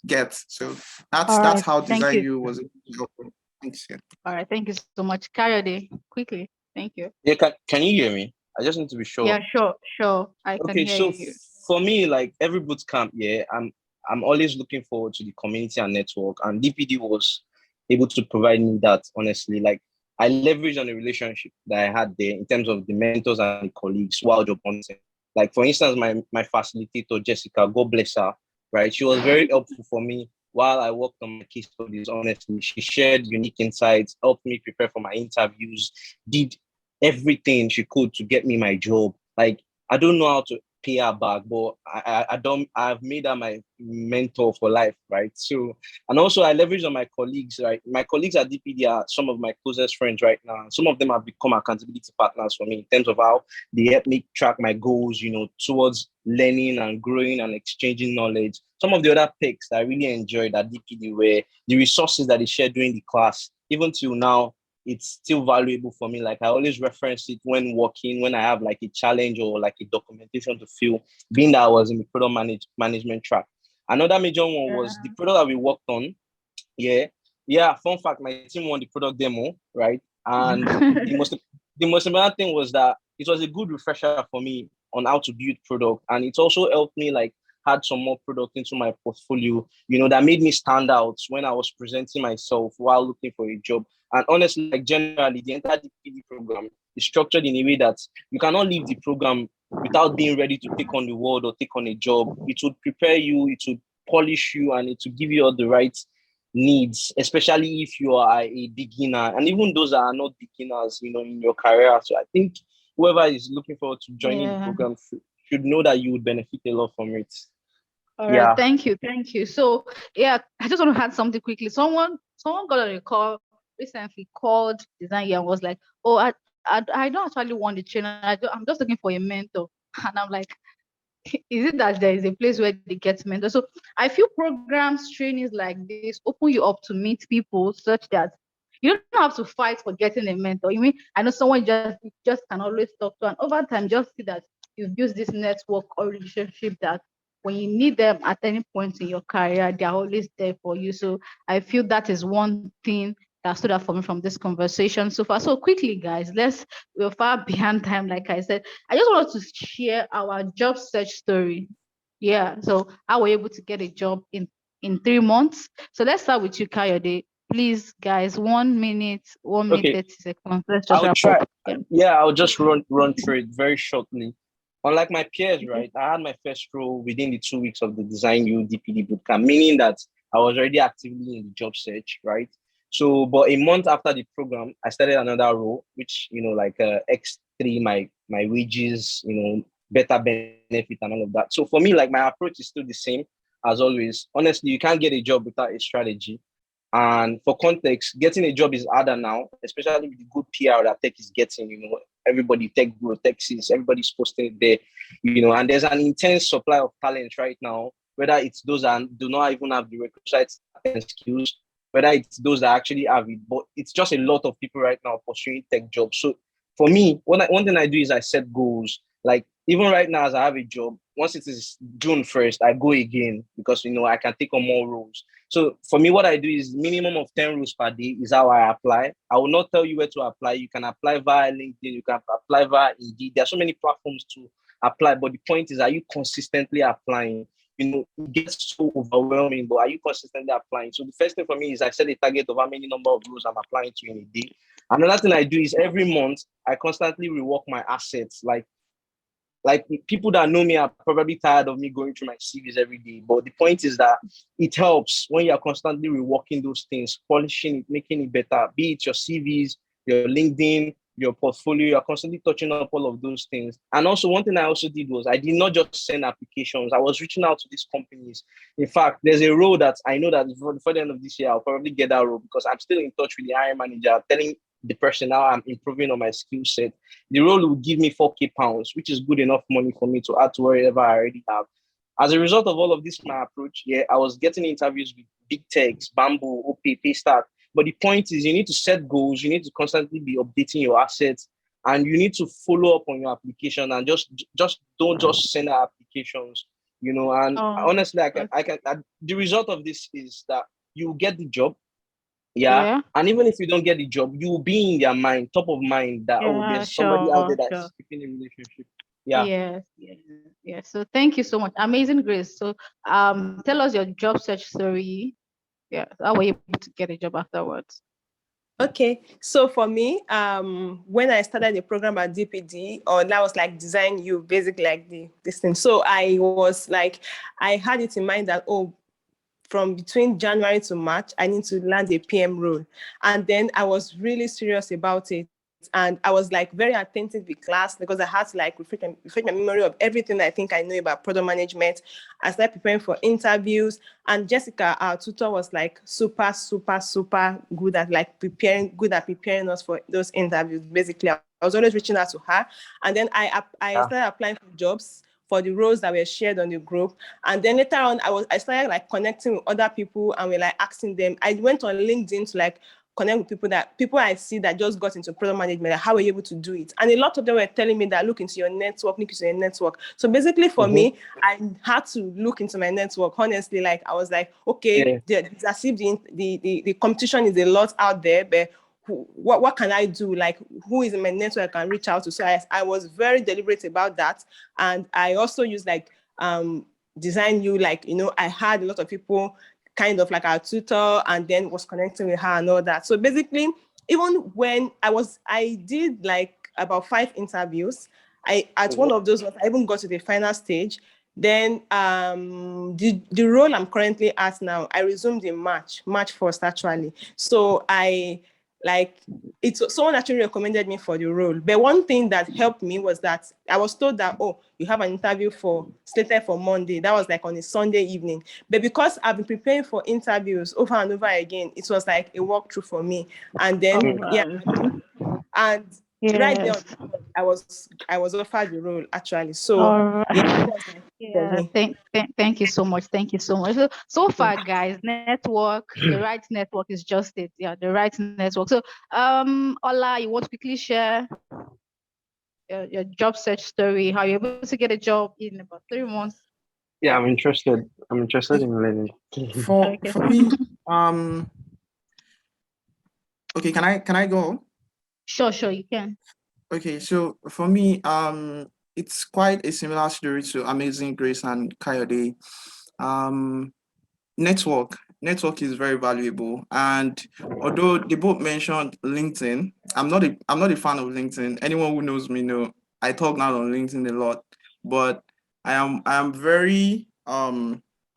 get. So that's All that's right, how thank you. DesignU was able to help me. Thanks. Yeah. All right, thank you so much. Kayode, quickly. Thank you. Yeah, can you hear me? I just need to be sure. Yeah, sure. I can Okay, hear so you. for me, like every boot camp, yeah, I'm always looking forward to the community and network, and DPD was able to provide me that. Honestly, like I leveraged on the relationship that I had there in terms of the mentors and the colleagues while job hunting. Like for instance, my facilitator Jessica, God bless her, right? She was very helpful for me while I worked on my case studies. Honestly, she shared unique insights, helped me prepare for my interviews, did everything she could to get me my job. Like I don't know how to pay her back, but I don't. I've made her my mentor for life, right? So, and also I leverage on my colleagues, right? My colleagues at DPD are some of my closest friends right now. Some of them have become accountability partners for me in terms of how they help me track my goals, towards learning and growing and exchanging knowledge. Some of the other perks that I really enjoyed at DPD were the resources that they shared during the class. Even till now, it's still valuable for me. Like I always reference it when working, when I have like a challenge or like a documentation to fill, being that I was in the management track. Another major one was the product that we worked on. Yeah. Yeah. Fun fact, my team won the product demo, right? And the most important thing was that it was a good refresher for me on how to build product. And it also helped me like add some more product into my portfolio, that made me stand out when I was presenting myself while looking for a job. And honestly, like generally, the entire DPD program is structured in a way that you cannot leave the program without being ready to take on the world or take on a job. It would prepare you, it would polish you, and it would give you all the right needs, especially if you are a beginner, and even those that are not beginners, in your career. So I think whoever is looking forward to joining the program should know that you would benefit a lot from it. All right, Yeah. thank you. So yeah, I just want to add something quickly. Someone got on a call recently, called DesignU and was like, "Oh, I don't actually want the trainer. I'm just looking for a mentor." And I'm like, is it that there is a place where they get mentor? So I feel programs, trainings like this open you up to meet people such that you don't have to fight for getting a mentor. You mean I know someone just can always talk to, and over time just see that you've built this network or relationship that when you need them at any point in your career, they're always there for you. So I feel that is one thing that stood out for me from this conversation so far. So quickly, guys, we're far behind time, like I said. I just wanted to share our job search story. Yeah, so I was able to get a job in 3 months. So let's start with you, Kayode. Please, guys, 1 minute, 1 minute, Okay. 30 seconds. Let's just I'll wrap try. up. Yeah, I'll just run through it very shortly. Unlike my peers, right, I had my first role within the 2 weeks of the DesignU DPD bootcamp, meaning that I was already actively in the job search, right? So, but a month after the program, I started another role, which, like X3, my wages, better benefit and all of that. So for me, like my approach is still the same as always. Honestly, you can't get a job without a strategy. And for context, getting a job is harder now, especially with the good PR that tech is getting. Everybody tech bro, tech sis, everybody's posting it there. And there's an intense supply of talent right now. Whether it's those that do not even have the requisite skills, whether it's those that actually have it, but it's just a lot of people right now pursuing tech jobs. So for me, one thing I do is I set goals. Like even right now, as I have a job, once it is June 1st, I go again because I can take on more roles. So for me, what I do is minimum of 10 roles per day is how I apply. I will not tell you where to apply. You can apply via LinkedIn, you can apply via Indeed. There are so many platforms to apply, but the point is, are you consistently applying? It gets so overwhelming, but are you consistently applying? So the first thing for me is I set a target of how many number of roles I'm applying to in a day. Another thing I do is every month, I constantly rework my assets. Like people that know me are probably tired of me going through my CVs every day. But the point is that it helps when you're constantly reworking those things, polishing it, making it better, be it your CVs, your LinkedIn, your portfolio, you're constantly touching up all of those things. And also one thing I also did was I did not just send applications. I was reaching out to these companies. In fact, there's a role that I know that before the end of this year, I'll probably get that role because I'm still in touch with the hiring manager, telling the person how I'm improving on my skill set. The role will give me 4K pounds, which is good enough money for me to add to whatever I already have. As a result of all of this, my approach, I was getting interviews with big techs, Bamboo, OP, Paystack. But the point is, you need to set goals. You need to constantly be updating your assets, and you need to follow up on your application and just don't just send out applications. And honestly, the result of this is that you get the job. Yeah. And even if you don't get the job, you will be in their mind, top of mind that, there's somebody out there that's keeping a relationship. Yeah. Yes. So thank you so much. Amazing, Grace. So tell us your job search story. Yeah. How were you able to get a job afterwards? Okay, so for me, when I started the program at DPD, or that was like DesignU, basically like this thing. So I was like, I had it in mind that, from between January to March, I need to land a PM role. And then I was really serious about it. And I was like very attentive in class because I had to like refresh my memory of everything I think I know about product management. I started preparing for interviews, and Jessica, our tutor, was like super, super, super good at preparing us for those interviews. Basically, I was always reaching out to her, and then I started applying for jobs for the roles that were shared on the group. And then later on, I started like connecting with other people, and we're like asking them. I went on LinkedIn to like connect with people I see that just got into product management. Like, how were you able to do it? And a lot of them were telling me that look into your network. So basically for me, I had to look into my network. Honestly, like I was like, okay, it's as if the competition is a lot out there, but what can I do? Like, who is in my network I can reach out to? So I was very deliberate about that. And I also used like DesignU, like, I had a lot of people kind of like our tutor, and then was connecting with her and all that. So basically, even when I did like about 5 interviews. At one of those ones, I even got to the final stage. Then the role I'm currently at now, I resumed in March 1st actually. So someone actually recommended me for the role. But one thing that helped me was that I was told that, you have an interview slated for Monday. That was like on a Sunday evening. But because I've been preparing for interviews over and over again, it was like a walkthrough for me. And then and right there, I was offered the role actually. So Thank you so much. Thank you so much. So far, guys, the right network is just it. Yeah, the right network. So Ola, you want to quickly share your job search story, how you're able to get a job in about 3 months? Yeah, I'm interested in learning. For me, okay, can I go? Sure, you can. Okay, so for me, it's quite a similar story to Amazing Grace and Coyote. Network is very valuable, and although they both mentioned LinkedIn, I'm not a fan of LinkedIn. Anyone who knows me know I talk now on LinkedIn a lot, but I am very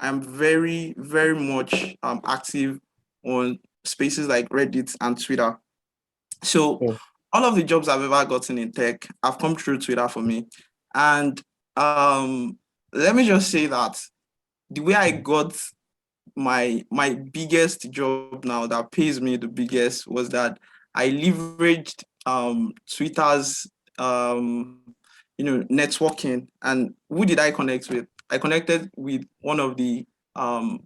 I'm very, very much active on spaces like Reddit and Twitter. So Mm. all of the jobs I've ever gotten in tech have come through Twitter for me. And let me just say that the way I got my biggest job now that pays me the biggest was that I leveraged Twitter's networking. And who did I connect with? I connected with one of the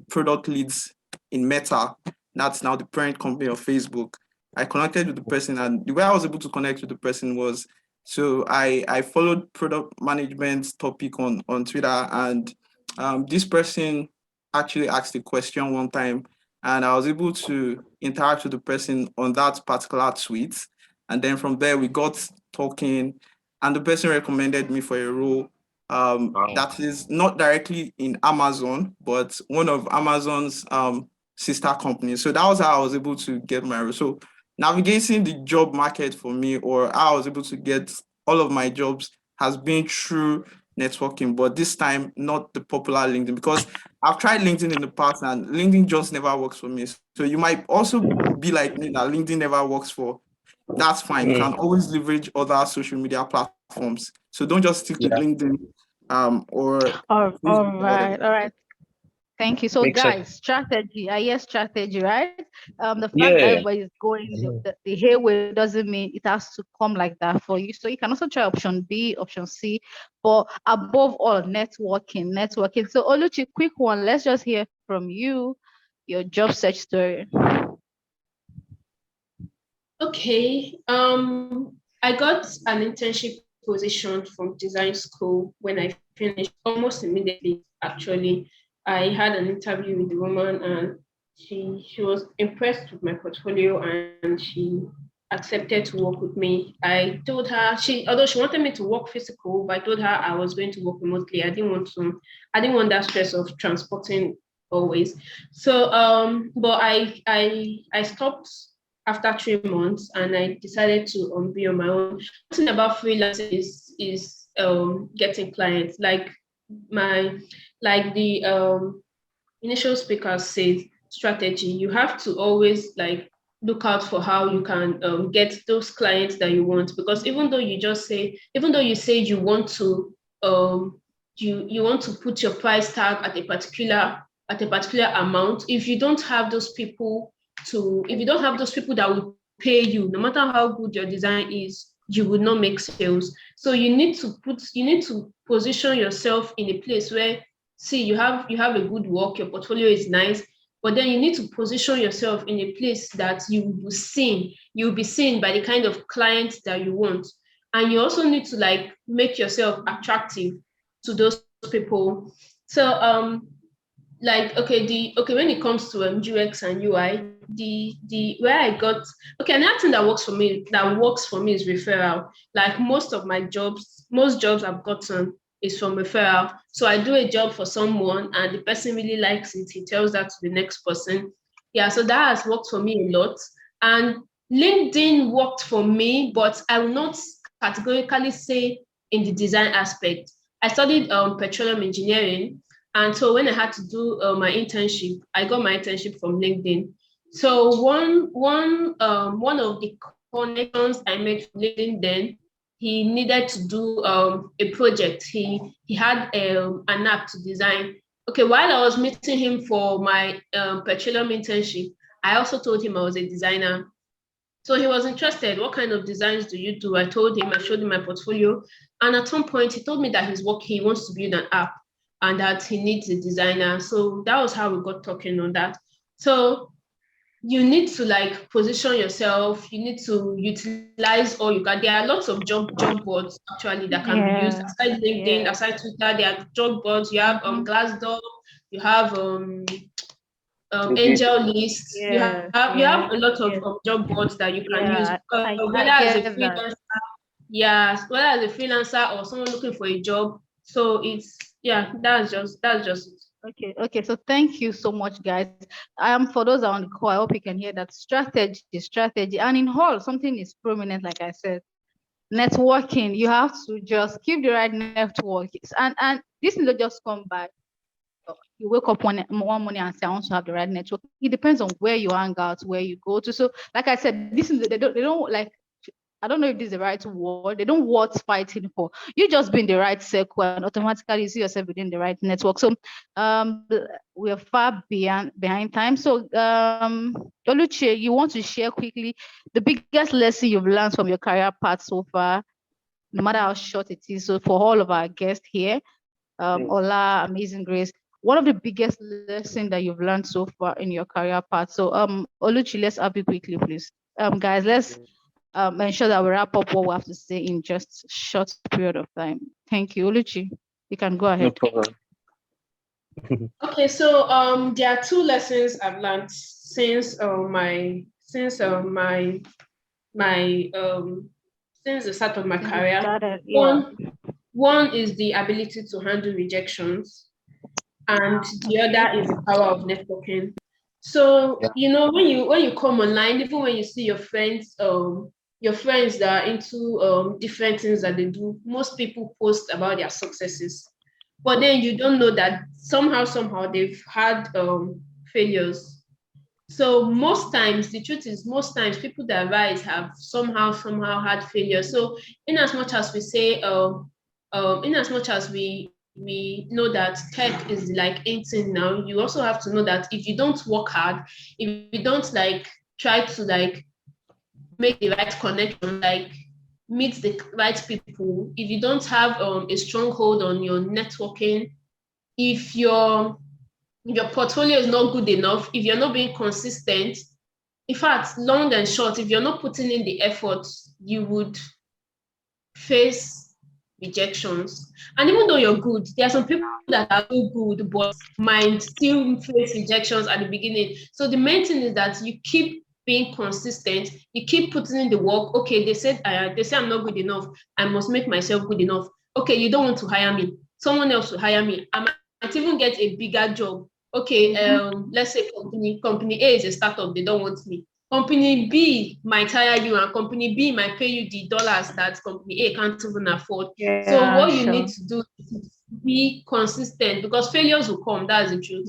product leads in Meta. That's now the parent company of Facebook. I connected with the person, and the way I was able to connect with the person was, so I followed product management topic on Twitter, and this person actually asked a question one time, and I was able to interact with the person on that particular tweet. And then from there, we got talking, and the person recommended me for a role Wow. that is not directly in Amazon, but one of Amazon's sister companies. So that was how I was able to get my role. So navigating the job market for me, or how I was able to get all of my jobs, has been through networking, but this time not the popular LinkedIn, because I've tried LinkedIn in the past and LinkedIn just never works for me. So you might also be like me that LinkedIn never works for. That's fine. You Mm. can always leverage other social media platforms. So don't just stick to Yeah, LinkedIn or All Facebook or whatever. right, all right. Thank you. So, makes sense. guys, strategy. I hear strategy, right? The fact that Yeah. everybody is going Mhm. the hayway doesn't mean it has to come like that for you. So you can also try option B, option C, but above all, networking, networking. So, Oluchi, quick one. Let's just hear from you, your job search story. Okay. I got an internship position from design school when I finished almost immediately, actually. I had an interview with the woman and she was impressed with my portfolio and she accepted to work with me. I told her although she wanted me to work physical, but I told her I was going to work remotely. I didn't want that stress of transporting always. So but I stopped after 3 months and I decided to be on my own. The thing about freelancing is getting clients. My like the initial speaker said, strategy. You have to always look out for how you can get those clients that you want, because even though you say you want to you want to put your price tag at a particular amount, if you don't have those people that will pay you, no matter how good your design is, you would not make sales. So you need to position yourself in a place where, see, you have a good work, your portfolio is nice, but then you need to position yourself in a place that you'll be seen by the kind of clients that you want. And you also need to make yourself attractive to those people. So when it comes to UX and UI, the where I got, okay, another thing that works for me is referral. Like most jobs I've gotten is from referral. So I do a job for someone and the person really likes it, he tells that to the next person. Yeah, so that has worked for me a lot. And LinkedIn worked for me, but I will not categorically say in the design aspect. I studied petroleum engineering, and so when I had to do my internship, I got my internship from LinkedIn. So one of the connections I made from LinkedIn then, he needed to do a project. He had an app to design. Okay, while I was meeting him for my petroleum internship, I also told him I was a designer. So he was interested. What kind of designs do you do? I told him, I showed him my portfolio. And at some point, he told me that he wants to build an app and that he needs a designer. So that was how we got talking on that. So you need to position yourself. You need to utilize all you got. There are lots of job boards actually that can be used Yeah, aside LinkedIn, yeah. aside Twitter. There are job boards. You have Mhm. Glassdoor. You have Indeed. angel lists. Yeah, You yeah, have a lot of yeah, job boards that you can use, yeah. I whether as a get that. freelancer, yes, whether as a freelancer or someone looking for a job. So that's just it. Okay. So thank you so much, guys. For those on the call, I hope you can hear that strategy. And in hall, something is prominent, like I said. Networking. You have to just keep the right network. And this will just come by. you wake up one morning and say, I want to have the right network. It depends on where you hang out, where you go to. So, like I said, this is they don't like. I don't know if this is the right word. They don't worth fighting for. You just be in the right circle and automatically you see yourself within the right network. So we're far behind time. So Oluchi, you want to share quickly the biggest lesson you've learned from your career path so far, no matter how short it is. So for all of our guests here, Ola, Amazing Grace, one of the biggest lessons that you've learned so far in your career path. So Oluchi, let's have it quickly, please. Guys, let's ensure that we wrap up what we have to say in just a short period of time. Thank you. Oluchi, you can go No ahead. problem. Okay, so there are two lessons I've learned since since the start of my career. One is the ability to handle rejections, and the other is the power of networking. So when you come online, even when you see your friends that are into different things that they do, most people post about their successes, but then you don't know that somehow they've had failures. So most times, the truth is, most times people that rise have somehow had failure. So in as much as we say, in as much as we know that tech is like anything now, you also have to know that if you don't work hard, if you don't like try to like make the right connection, like meet the right people, if you don't have a strong hold on your networking, if your portfolio is not good enough, if you're not being consistent, in fact, long and short, if you're not putting in the effort, you would face rejections. And even though you're good, there are some people that are so good but might still face rejections at the beginning. So the main thing is that you keep being consistent, you keep putting in the work. Okay, they say I'm not good enough, I must make myself good enough. Okay, you don't want to hire me, someone else will hire me. I might even get a bigger job. Okay, let's say company A is a startup, they don't want me. Company B might hire you, and company B might pay you the dollars that company A can't even afford. So what you need to do is be consistent, because failures will come. That's the truth.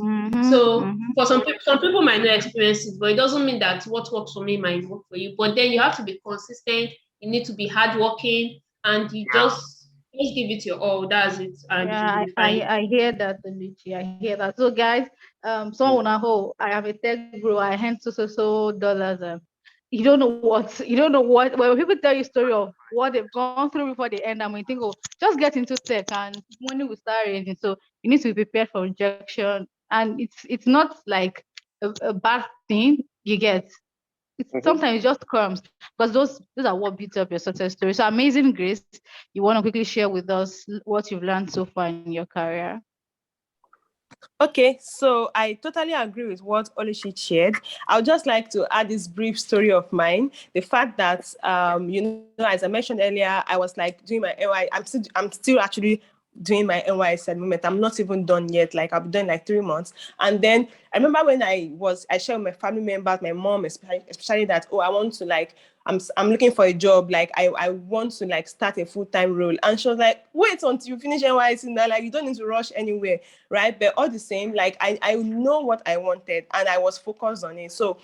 So for some people might not experience it, but it doesn't mean that what works for me might work for you. But then you have to be consistent. You need to be hardworking, and you just give it your all. That's it. And Yeah, I hear that, Oluchi. I hear that. So guys, someone at home, I am a tech bro. I hand so dollars. You don't know what. When people tell you story of what they've gone through before they end, and we think, oh, just get into tech and money will start ranging. So you need to be prepared for rejection, and it's not like a bad thing. You get. Sometimes just crumbs, because those are what builds up your success story. So Amazing Grace, you want to quickly share with us what you've learned so far in your career? Okay, so I totally agree with what Oluchi shared. I would just like to add this brief story of mine. The fact that, as I mentioned earlier, I was like doing my NY. I'm still actually doing my NYS at the moment. I'm not even done yet. Like I've done like 3 months. And then I remember when I shared with my family members, my mom especially that, oh, I want to like, I'm looking for a job. Like I want to like start a full-time role. And she was like, wait until you finish NYS, and like you don't need to rush anywhere, right? But all the same, like I know what I wanted and I was focused on it. So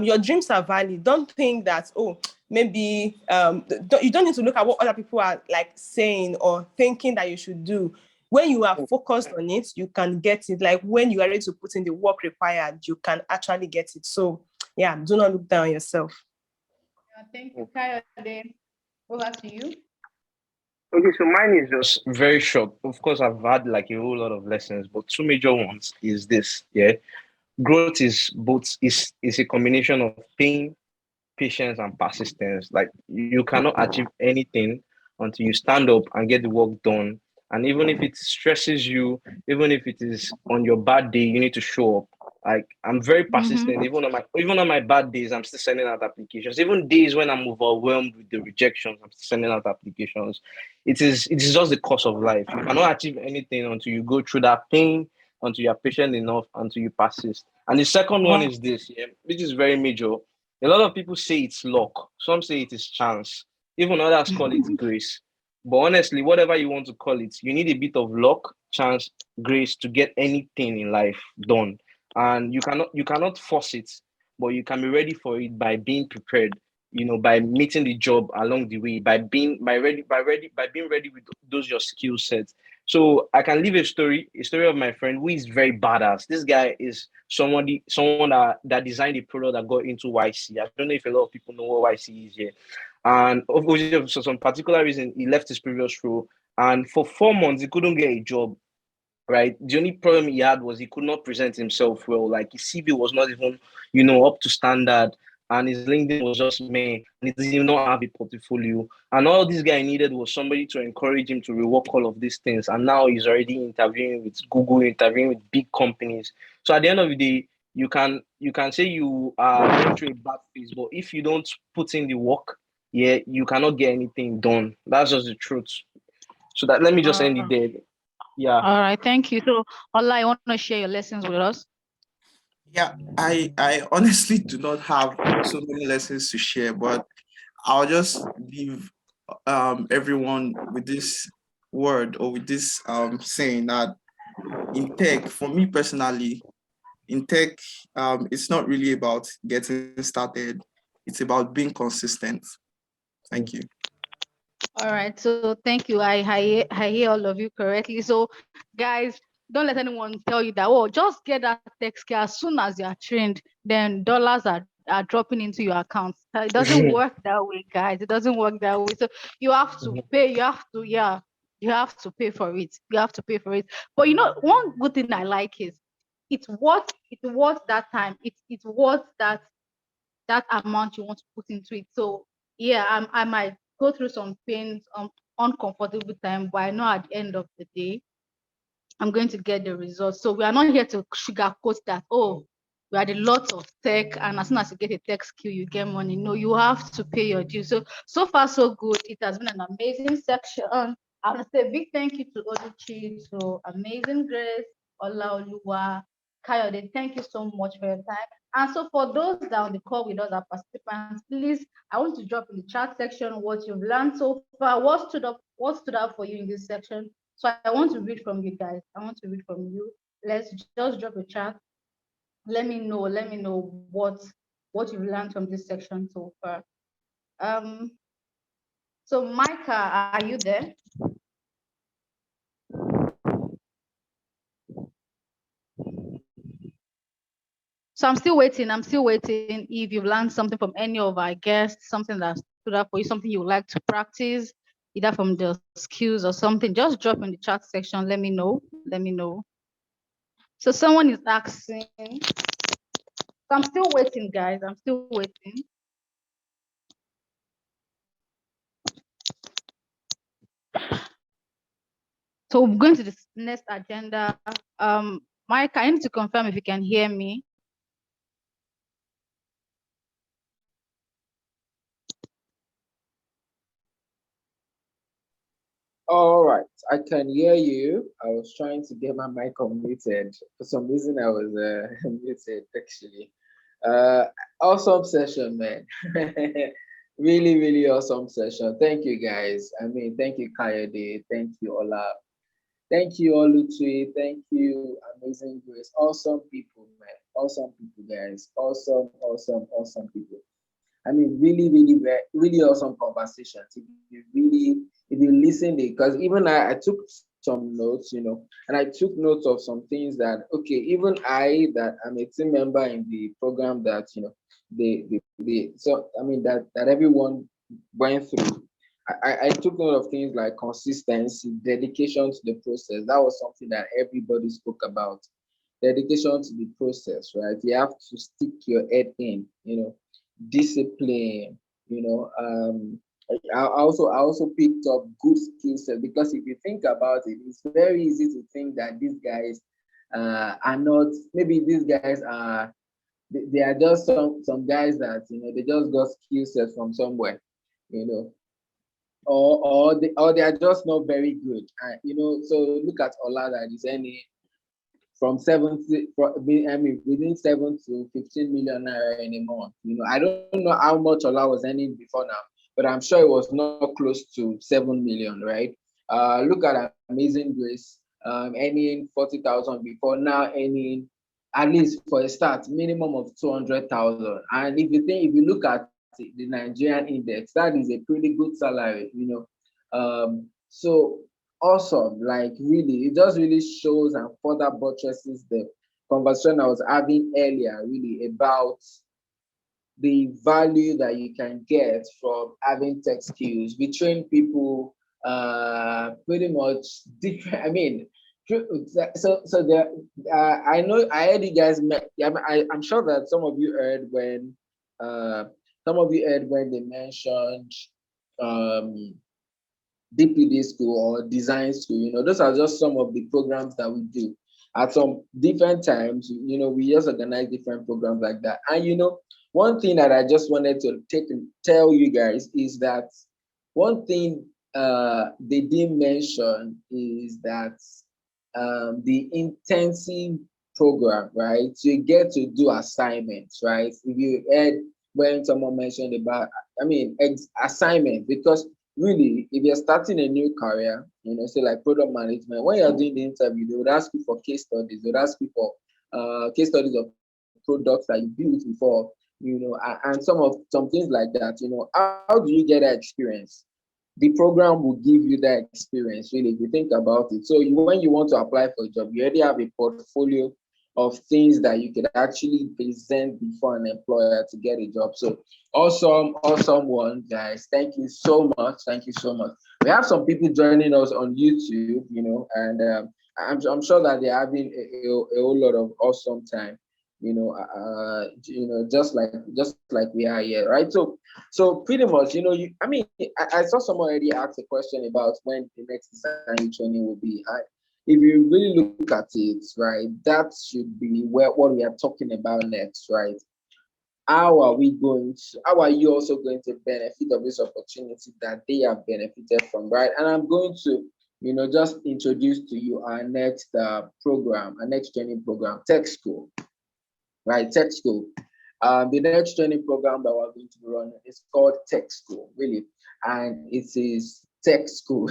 your dreams are valid. Don't think that, oh, maybe you don't need to look at what other people are like saying or thinking that you should do. When you are focused on it, you can get it. Like when you are ready to put in the work required, you can actually get it. So yeah, do not look down on yourself. Thank you, Kayode. Over to you. Okay, so mine is just very short. Of course, I've had like a whole lot of lessons, but two major ones is this. Yeah, growth is a combination of pain, patience, and persistence. Like you cannot achieve anything until you stand up and get the work done. And even if it stresses you, even if it is on your bad day, you need to show up. Like I'm very persistent. Even on my bad days, I'm still sending out applications. Even days when I'm overwhelmed with the rejections, I'm still sending out applications. It is just the course of life. You cannot achieve anything until you go through that pain, until you're patient enough, until you persist. And the second one is this, yeah, which is very major. A lot of people say it's luck. Some say it is chance. Even others call it grace. But honestly, whatever you want to call it, you need a bit of luck, chance, grace to get anything in life done. And you cannot force it, but you can be ready for it by being prepared, by meeting the job along the way, by being ready with those your skill sets. So I can leave a story of my friend who is very badass. This guy is someone that designed a product that got into YC. I don't know if a lot of people know what YC is here. And obviously, for some particular reason, he left his previous role. And for 4 months, he couldn't get a job, right? The only problem he had was he could not present himself well. Like his CV was not even, up to standard. And his LinkedIn was just me. And he did not have a portfolio. And all this guy needed was somebody to encourage him to rework all of these things. And now he's already interviewing with Google, interviewing with big companies. So at the end of the day, you can say you are going through a bad phase, but if you don't put in the work, yeah, you cannot get anything done. That's just the truth. So that let me just end it there. Yeah. All right, thank you. So, Ola, you want to share your lessons with us? Yeah, I honestly do not have so many lessons to share, but I'll just leave everyone with this word or with this saying that in tech, for me personally, in tech, it's not really about getting started. It's about being consistent. Thank you. All right, so thank you. I hear all of you correctly. So, guys, don't let anyone tell you that, oh, just get that tech skill as soon as you are trained, then dollars are dropping into your accounts. It doesn't work that way, guys. It doesn't work that way. So you have to pay, you have to pay for it. You have to pay for it. But one good thing I like is it's worth that time. It's worth that amount you want to put into it. So yeah, I might go through some pains, uncomfortable time, but I know at the end of the day, I'm going to get the results. So we are not here to sugarcoat that, oh, we are the lots of tech, and as soon as you get a tech skill, you get money. No, you have to pay your dues. So far, so good. It has been an amazing section. I want to say a big thank you to Oluchi, to Amazing Grace, Olaoluwa, Kayode. Thank you so much for your time. And so for those that are on the call with us, our participants, please, I want to drop in the chat section what you've learned so far, what stood out for you in this section. So I want to read from you guys. I want to read from you. Let's just drop a chat. Let me know what you've learned from this section so far. So Micah, are you there? So I'm still waiting. If you've learned something from any of our guests, something that stood out for you, something you would like to practice, either from the skills or something, just drop in the chat section. Let me know. So someone is asking. So I'm still waiting, guys. I'm still waiting. So we're going to the next agenda. Mike, I need to confirm if you can hear me. All right, I can hear you. I was trying to get my mic unmuted. For some reason, I was muted actually. Awesome session, man. Really, really awesome session. Thank you, guys. I mean, thank you, Kayode. Thank you, Ola. Thank you, Oluchi. Thank you, Amazing Grace. Awesome people, man. Awesome people, guys. Awesome, awesome, awesome people. I mean, really, really, really awesome conversations. If you listen, because even I took some notes, and I took notes of some things that, okay, even I, that I'm a team member in the program that, so, I mean, that everyone went through. I took note of things like consistency, dedication to the process. That was something that everybody spoke about. Dedication to the process, right? You have to stick your head in, discipline, I also picked up good skill set, because if you think about it, it's very easy to think that these guys are not, maybe these guys are, they are just some guys that, they just got skill set from somewhere, or they are just not very good. So look at Ola that is earning from 70, within 7 to 15 million naira in a month. I don't know how much Ola was earning before now, but I'm sure it was not close to 7 million, right? Look at Amazing Grace, earning 40,000 before, now earning, at least for a start, minimum of 200,000. And if you look at the Nigerian index, that is a pretty good salary, So awesome, like really, it just really shows and further buttresses the conversation I was having earlier, really about the value that you can get from having tech skills. We train people pretty much different. I mean, so there. I know I heard you guys met. Yeah, I'm sure that some of you heard when they mentioned um, DPD school or design school. Those are just some of the programs that we do. At some different times, we just organize different programs like that. And one thing that I just wanted to tell you guys is that one thing they didn't mention is that the intensive program, right? So you get to do assignments, right? If you heard when someone mentioned about, assignment, because really, if you're starting a new career, say like product management, when you're doing the interview, they would ask you for case studies. They would ask you for case studies of products that you built before, and some things like that. How do you get that experience? The program will give you that experience, really, if you think about it. So when you want to apply for a job, you already have a portfolio of things that you could actually present before an employer to get a job. So awesome one, guys. Thank you so much. Thank you so much. We have some people joining us on YouTube, and I'm sure that they're having a whole lot of awesome time, just like we are here, right? So pretty much, I saw someone already ask a question about when the next design training will be. If you really look at it, right, that should be what we are talking about next, right? How are you also going to benefit of this opportunity that they have benefited from, right? And I'm going to, just introduce to you our next program, our next training program, Tech School, right? Tech School. The next training program that we're going to be running is called Tech School, really, and it is Tech School.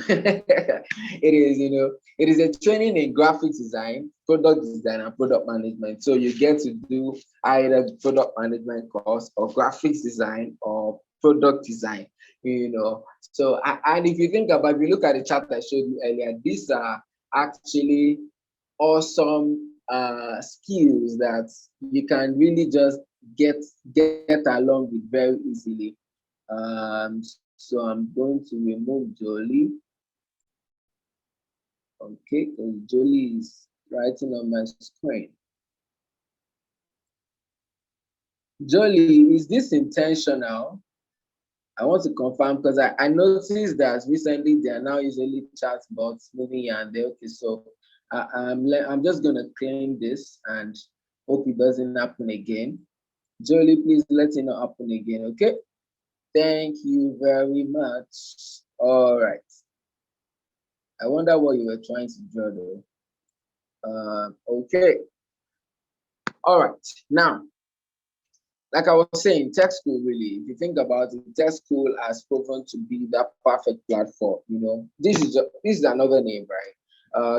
It is a training in graphics design, product design, and product management. So you get to do either product management course or graphics design or product design. So and if you look at the chart I showed you earlier, these are actually awesome skills that you can really just get along with very easily. So I'm going to remove Jolie. Okay, because Jolie is writing on my screen. Jolie, is this intentional? I want to confirm because I noticed that recently they are now usually chatbots moving here and there. Okay, so I'm just gonna claim this and hope it doesn't happen again. Jolie, please let it not happen again, okay? Thank you very much. All right. I wonder what you were trying to draw though. Okay. All right. Now, like I was saying, tech school really, if you think about it, tech school has proven to be that perfect platform. This is another name, right?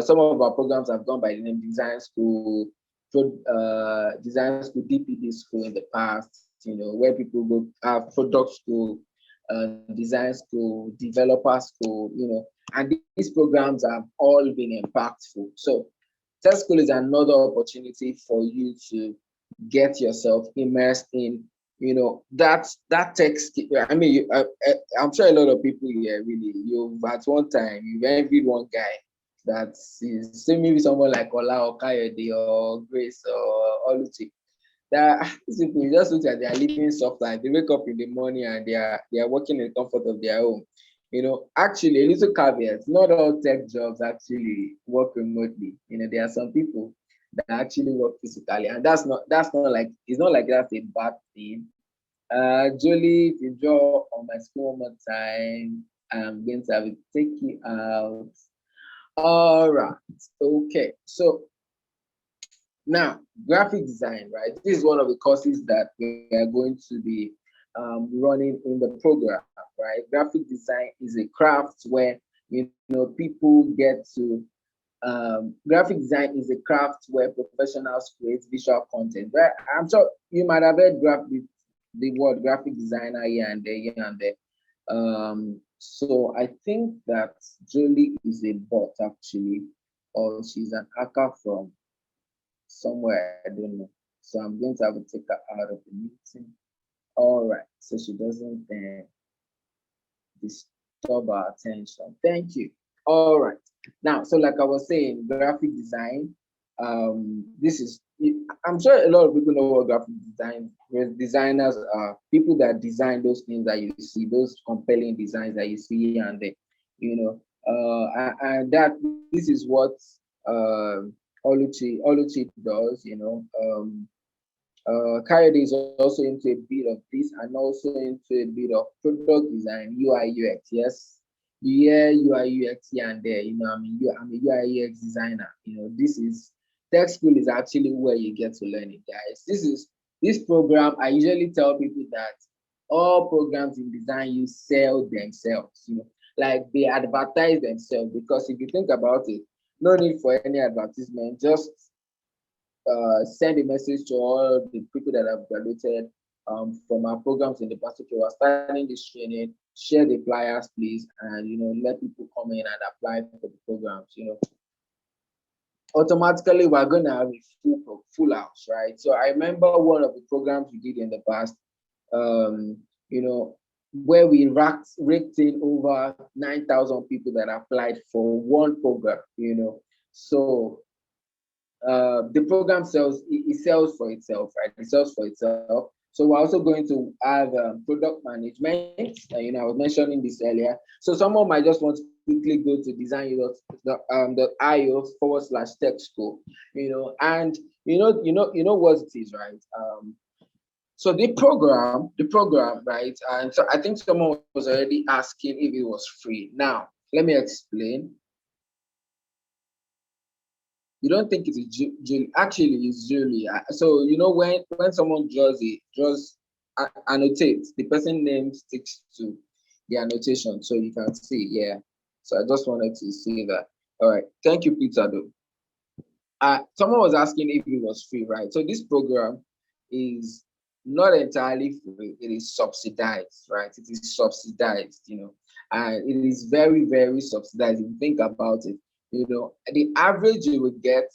Some of our programs have gone by the name Design School, DPD school in the past, where people go have product school, design school, developer school, and these programs have all been impactful. So tech school is another opportunity for you to get yourself immersed in, that tech skill. I'm sure a lot of people here really, you've at one time you've envied one guy that is, say maybe someone like Ola or Kayode or Grace or Oluchi. That these people, you just look at their living soft life. They wake up in the morning and they are working in the comfort of their home. Actually, a little caveat: not all tech jobs actually work remotely. There are some people that actually work physically, and that's not like, it's not like that's a bad thing. Jolie, if you draw on my screen one more time, I'm going to have it take you out. All right. Okay. So now, graphic design, right? This is one of the courses that we are going to be running in the program. right? Graphic design is a craft where people get to graphic design is a craft where professionals create visual content. Right? I'm sure you might have heard the word graphic designer here and there, here and there. So I think that Jolie is a bot actually, or she's an hacker from somewhere, I don't know. So I'm going to have to take her out of the meeting. All right, so she doesn't disturb our attention. Thank you. All right. Now, so like I was saying, graphic design. This is. I'm sure a lot of people know what graphic design. Designers are people that design those things that you see, those compelling designs that you see, and they, and that this is what Oluchi does. Kayode is also into a bit of this and also into a bit of product design, UI UX. Yes, you hear UI UX here and there. I'm a UI UX designer. This is tech school is actually where you get to learn it, guys. This program. I usually tell people that all programs in design you sell themselves. Like they advertise themselves, because if you think about it, no need for any advertisement. Just send a message to all the people that have graduated from our programs in the past. Okay, we're starting this training. Share the flyers, please, and let people come in and apply for the programs. Automatically we're gonna have a full house, right? So I remember one of the programs we did in the past, where we raked in over 9,000 people that applied for one program. So the program it sells for itself, right? It sells for itself. So we're also going to have product management. I was mentioning this earlier. So someone might just want to quickly go to DesignU.io/tech school, and you know what it is, right? So the program, right? And so I think someone was already asking if it was free. Now, let me explain. You don't think it is Julie? Actually, it's Julie. So when someone annotates, the person name sticks to the annotation, so you can see. Yeah. So I just wanted to see that. All right. Thank you, Peter. Though. Someone was asking if it was free, right? So this program is not entirely free. It is subsidized, right? It is subsidized, and it is very, very subsidized. If you think about it. The average you would get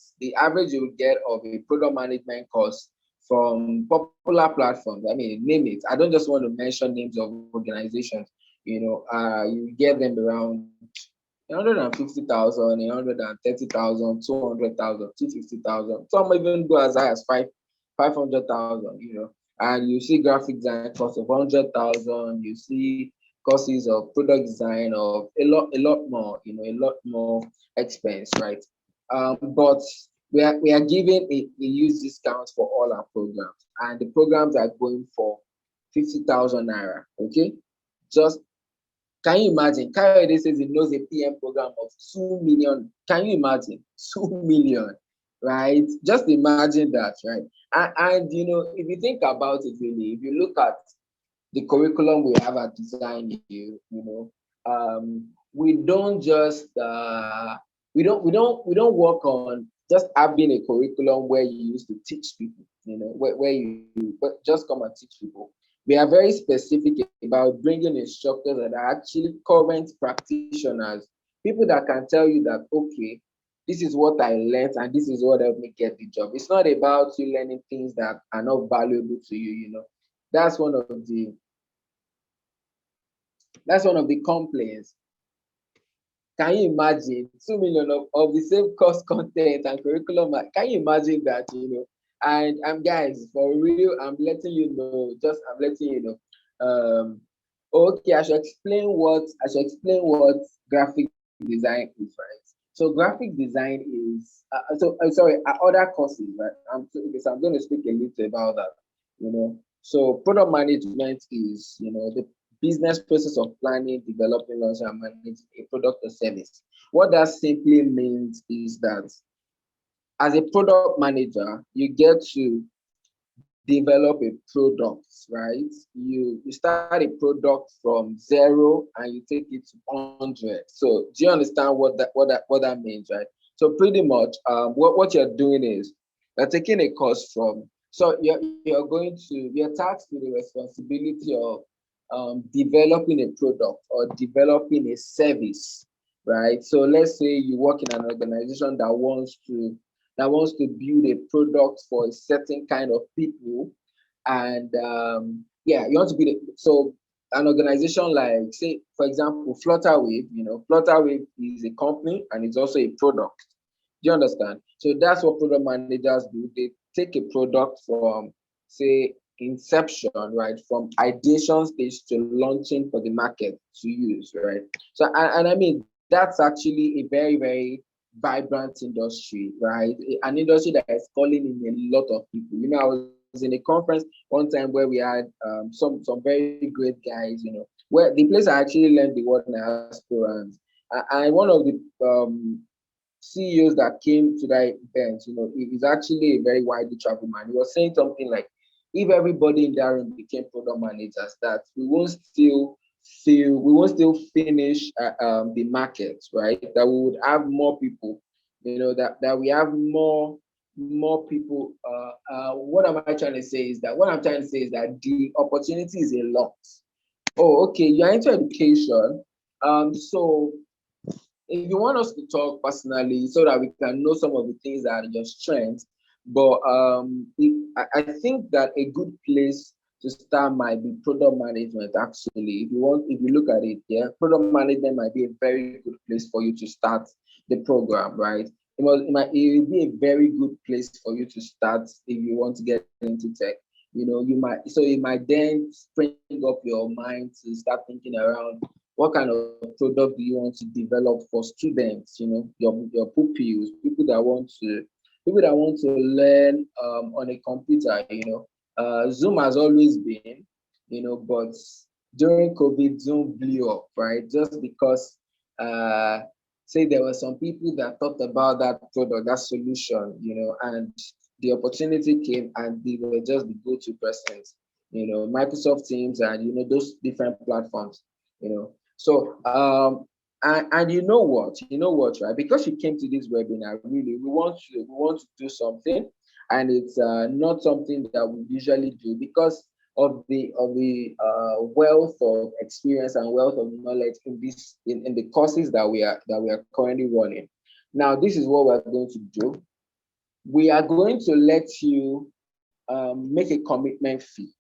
of a product management course from popular platforms. I mean, name it. I don't just want to mention names of organizations. You get them around 150,000, 130,000, 200,000, 250,000. Some even go as high as 500,000. And you see graphic design cost of 100,000. You see courses of product design of a lot more, a lot more expense, right? But we are giving a use discount for all our programs, and the programs are going for 50,000 naira. Okay, just can you imagine? Kayode says he knows a PM program of 2 million. Can you imagine 2 million? Right? Just imagine that, right? And if you think about it, really, if you look at the curriculum we have at DesignU, we don't just we don't work on just having a curriculum where you used to teach people, where you but just come and teach people. We are very specific about bringing instructors that are actually current practitioners, people that can tell you that, okay, this is what I learned and this is what helped me get the job. It's not about you learning things that are not valuable to you. That's one of the complaints. Can you imagine 2 million of the same course content and curriculum? Can you imagine that, And guys, for real, I'm letting you know. Okay, I should explain what graphic design is, right? So graphic design is other courses, right? So I'm going to speak a little about that. So product management is the business process of planning, developing, launching, and managing a product or service. What that simply means is that as a product manager, you get to develop a product, right? You start a product from zero and you take it to 100. So do you understand what that means, right? So pretty much, what you're doing is you're taking a course from. So you're tasked with the responsibility of developing a product or developing a service, right? So let's say you work in an organization that wants to build a product for a certain kind of people, and yeah, you want to be so an organization like, say, for example, Flutterwave. Flutterwave is a company and it's also a product. Do you understand? So that's what product managers do. They take a product from, say, inception, right, from ideation stage to launching for the market to use, right? So, and I mean, that's actually a very, very vibrant industry, right? An industry that is calling in a lot of people. I was in a conference one time where we had some very great guys, where the place I actually learned the word aspirants. And one of the CEOs that came to that event, he's actually a very widely traveled man. He was saying something like, if everybody in that room became product managers, that we won't still finish the market, right? That we would have more people, that we have more people. What am I trying to say is that the opportunity is a lot. Oh, okay, you're into education. So if you want us to talk personally so that we can know some of the things that are your strengths, but I think that a good place to start might be product management. Actually, if you look at it, yeah, product management might be a very good place for you to start the program, right? It will be a very good place for you to start if you want to get into tech. You might then spring up your mind to start thinking around what kind of product do you want to develop for students, your pupils, people that want to learn on a computer. Zoom has always been, but during COVID, Zoom blew up, right? Just because say there were some people that thought about that product, that solution, and the opportunity came and they were just the go-to persons, Microsoft Teams and those different platforms, So and you know what, right? Because you came to this webinar, really, we want to do something, and it's not something that we usually do because of the wealth of experience and wealth of knowledge in the courses that we are currently running. Now, this is what we're going to do. We are going to let you make a commitment fee,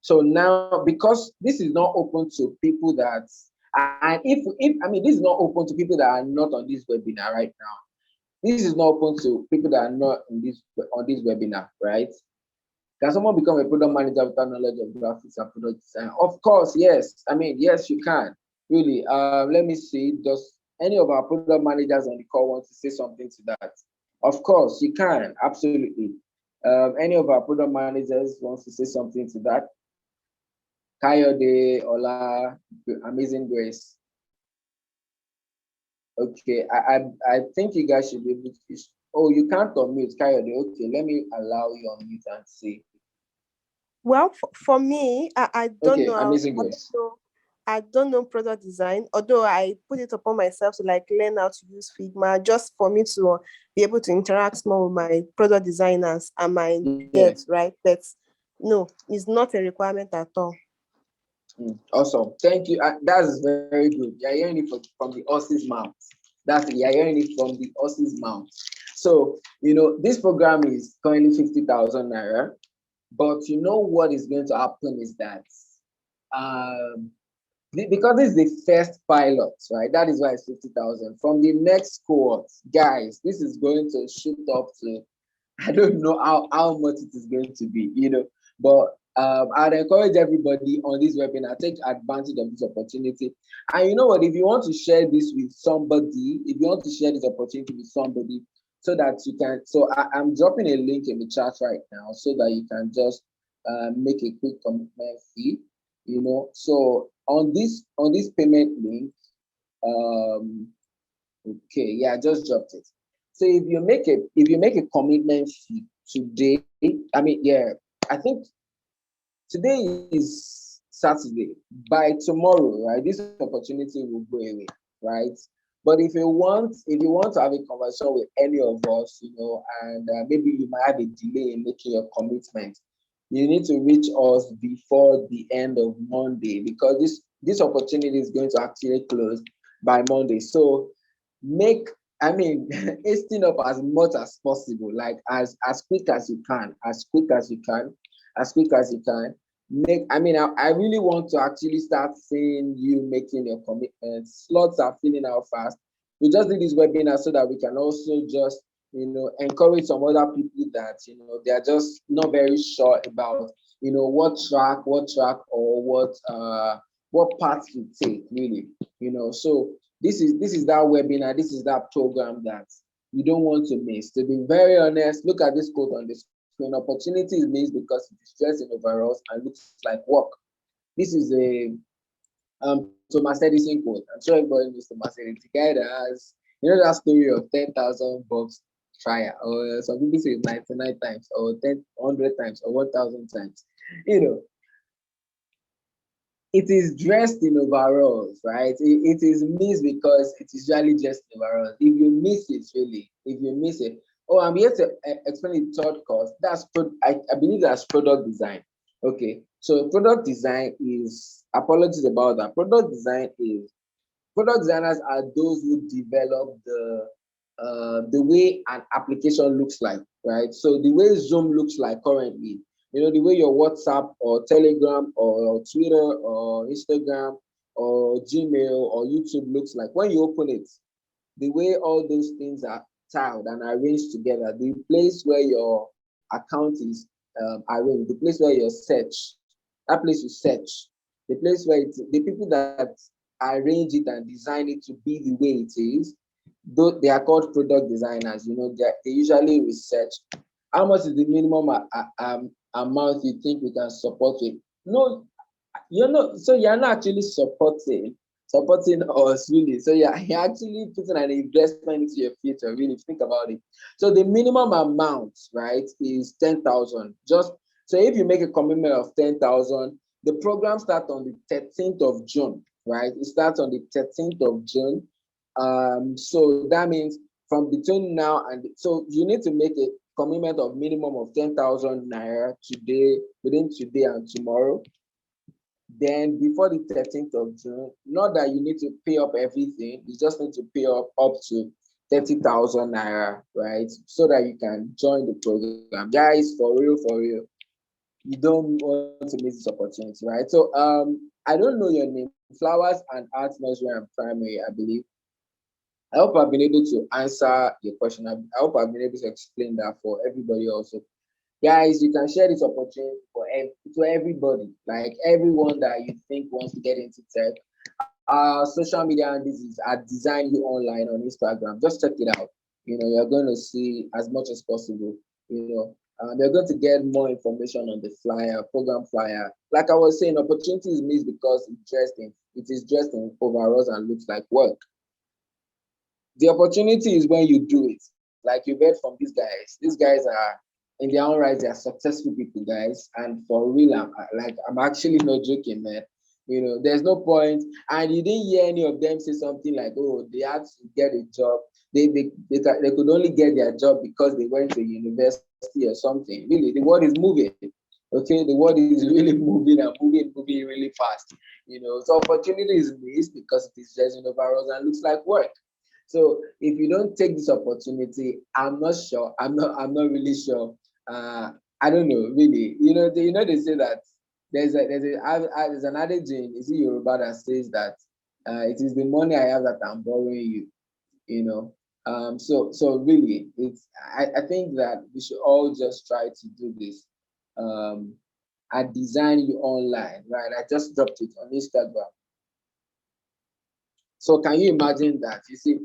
So now, because this is not open to people that, and if I mean, this is not open to people that are not on this webinar right now. This is not open to people that are not on this webinar, right? Can someone become a product manager without knowledge of graphics and product design? Of course, yes. I mean, yes, you can. Really. Let me see. Does any of our product managers on the call want to say something to that? Of course, you can. Absolutely. Any of our product managers wants to say something to that? Kayode, Ola, Amazing Grace. Okay, I think you guys should be able to. Oh, you can't unmute, Kayode. Okay, let me allow you on mute and see. Well, for me, I don't Okay, know. Amazing Grace. I don't know product design, although I put it upon myself to learn how to use Figma just for me to be able to interact more with my product designers and my devs, right? But no, it's not a requirement at all. Awesome. Thank you. That's very good. You're hearing it from the horse's mouth. You're hearing it from the horse's mouth. So, this program is currently 50,000 naira. But you know what is going to happen is that because this is the first pilot, right? That is why it's 50,000. From the next cohort, guys, this is going to shoot up to, I don't know how much it is going to be, but I'd encourage everybody on this webinar, take advantage of this opportunity. And you know what, if you want to share this with somebody, if you want to share this opportunity with somebody, so that you can, so I'm dropping a link in the chat right now so that you can just make a quick commitment fee, So on this payment link, okay, yeah, I just dropped it. So if you make a commitment fee today, I mean, yeah, I think today is Saturday. By tomorrow, right, this opportunity will go away, right? But if you want to have a conversation with any of us, and maybe you might have a delay in making your commitment, you need to reach us before the end of Monday, because this opportunity is going to actually close by Monday. So make, I mean, hasten up as much as possible, like as quick as you can, as quick as you can, as quick as you can. I really want to actually start seeing you making your commitments. Slots are filling out fast. We just did this webinar so that we can also just encourage some other people that they are just not very sure about what track or what path to take, really. So this is that webinar, this is that program that you don't want to miss. To be very honest, look at this quote on the screen: opportunity is missed because it is dressed in overalls and looks like work. This is a Thomas Edison quote. I'm sure everybody knows Thomas Edison, the guy that has, that story of 10,000 bucks trial, or some people say 99 times, or 10, 100 times, or 1,000 times. It is dressed in overalls, right? It is missed because it is usually dressed in overalls. If you miss it, really, if you miss it, oh, I'm here to explain the third course. I believe that's product design. Okay, so product design is, apologies about that. Product designers are those who develop the way an application looks like, right? So the way Zoom looks like currently, the way your WhatsApp or Telegram or Twitter or Instagram or Gmail or YouTube looks like when you open it, the way all those things are tiled and arranged together, the place where your account is arranged, the place where you search, that place you search, the place where the people that arrange it and design it to be the way it is, though they are called product designers. They usually research how much is the minimum amount you think we can support it. No, so you're not actually supporting us, really. So you're actually putting an investment into your future, really. Think about it. So the minimum amount, right, is 10,000. Just so if you make a commitment of 10,000, the program starts on the 13th of June, right? It starts on the 13th of June. So that means from between now and so you need to make a commitment of minimum of 10,000 naira today, within today and tomorrow. Then before the 13th of June, not that you need to pay up everything, you just need to pay up to 30,000 naira, right? So that you can join the program. Guys, for real, you don't want to miss this opportunity, right? So I don't know your name. Flowers and Arts Nursery and Primary, I believe. I hope I've been able to answer your question. I hope I've been able to explain that for everybody also. Guys, you can share this opportunity to everybody, like everyone that you think wants to get into tech. Social media, and this is at DesignU online on Instagram. Just check it out. You're going to see as much as possible. You're going to get more information on the flyer, program flyer. Like I was saying, opportunity is missed because it is dressed in overalls and looks like work. The opportunity is when you do it. Like you read from these guys. These guys are, in their own right, they are successful people, guys. And for real, I'm actually not joking, man. There's no point. And you didn't hear any of them say something like, oh, they had to get a job. They could only get their job because they went to university or something. Really, the world is moving. Okay, the world is really moving and moving really fast. So opportunity is missed because it is just in overalls and looks like work. So if you don't take this opportunity, I'm not sure. I'm not really sure. I don't know, really. They say that there's an adage in Yoruba that says that it is the money I have that I'm borrowing you. So really, I think that we should all just try to do this. I DesignU online, right? I just dropped it on Instagram. So can you imagine that? You see,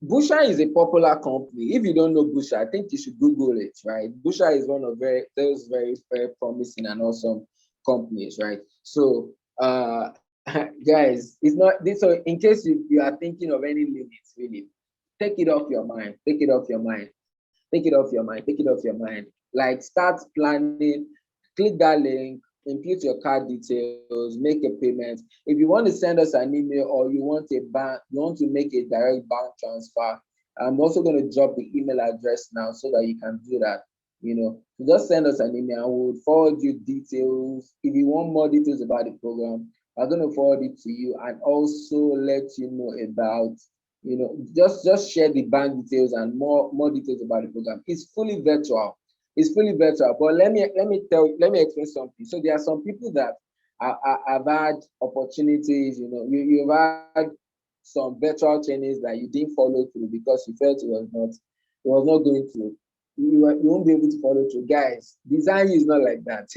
Busha is a popular company. If you don't know Busha, I think you should Google it, right? Busha is one of those very, very promising and awesome companies, right? So, guys, it's not this. So, in case you are thinking of any limits, really, take it off your mind. Take it off your mind. Take it off your mind. Take it off your mind. Like start planning, click that link, input your card details, make a payment. If you want to send us an email or you want you want to make a direct bank transfer, I'm also going to drop the email address now so that you can do that. Just send us an email and we'll forward you details. If you want more details about the program, I'm going to forward it to you and also let you know about, just share the bank details and more details about the program. It's fully virtual. It's fully virtual. But let me explain something. So there are some people that have had opportunities. You've had some virtual trainings that you didn't follow through because you felt it was not going to. You won't be able to follow through. Guys, DesignU is not like that.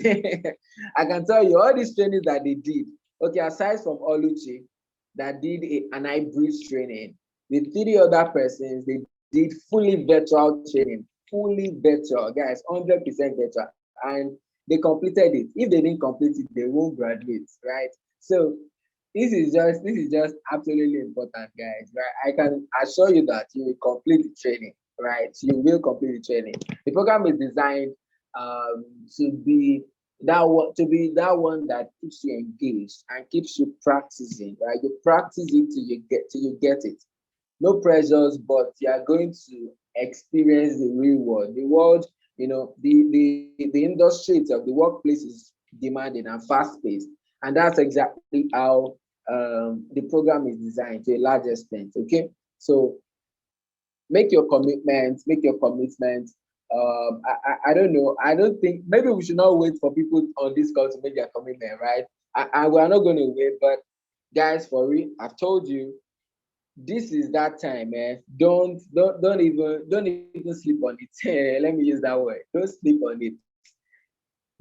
I can tell you all these trainings that they did. Okay, aside from Oluchi that did an hybrid training, the 3 other persons, they did fully virtual training, fully virtual, guys, 100% virtual, and they completed it. If they didn't complete it, they won't graduate, right? So this is just absolutely important, guys, right? I can assure you that you will complete the training, right? You will complete the training. The program is designed to be that one that keeps you engaged and keeps you practicing, right? You practice it till you get it. No pressures, but you are going to experience the real world. The world, the industry itself, the workplace is demanding and fast-paced. And that's exactly how the program is designed to a large extent. Okay. So make your commitment, I don't know. I don't think maybe we should not wait for people on this call to make their commitment, right? We are not going to wait, but guys, for real, I've told you, this is that time, man. Don't even sleep on it. Let me use that word. Don't sleep on it.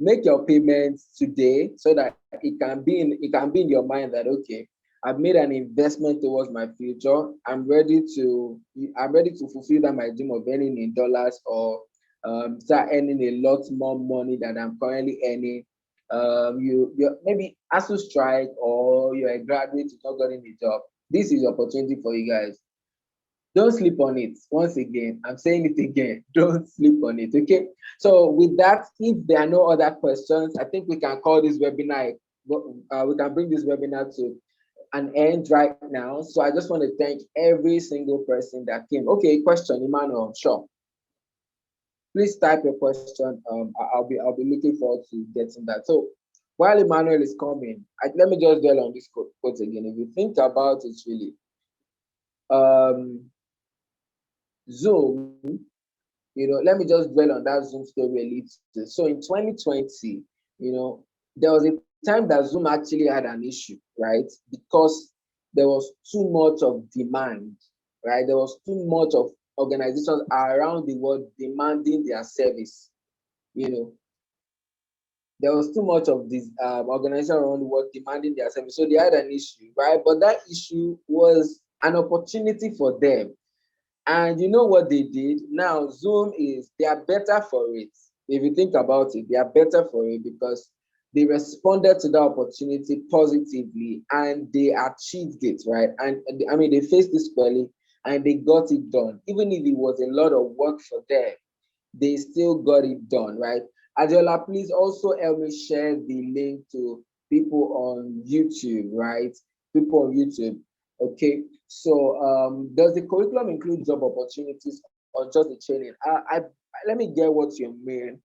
Make your payments today so that it can be in your mind that, okay, I've made an investment towards my future. I'm ready to fulfill that my dream of earning in dollars or start earning a lot more money than I'm currently earning. You maybe ASU strike or you're a graduate, you're not getting a job. This is opportunity for you guys. Don't sleep on it. Once again, I'm saying it again. Don't sleep on it. Okay. So with that, if there are no other questions, I think we can call this webinar. We can bring this webinar to an end right now. So I just want to thank every single person that came. Okay, question, Emmanuel. Sure. Please type your question. I'll be looking forward to getting that. So while Emmanuel is coming, let me just dwell on this quote again. If you think about it, really, Zoom, let me just dwell on that Zoom story a little. So in 2020, there was a time that Zoom actually had an issue, right? Because there was too much of demand, right? There was too much of organizations around the world demanding their service. There was too much of this organization around the world demanding their service. So they had an issue, right? But that issue was an opportunity for them. And you know what they did? Now, they are better for it. If you think about it, they are better for it because they responded to the opportunity positively and they achieved it, right? And I mean, they faced this squarely and they got it done. Even if it was a lot of work for them, they still got it done, right? Adiola, please also help me share the link to people on YouTube, right? People on YouTube. Okay. So does the curriculum include job opportunities or just the training? Let me get what you mean.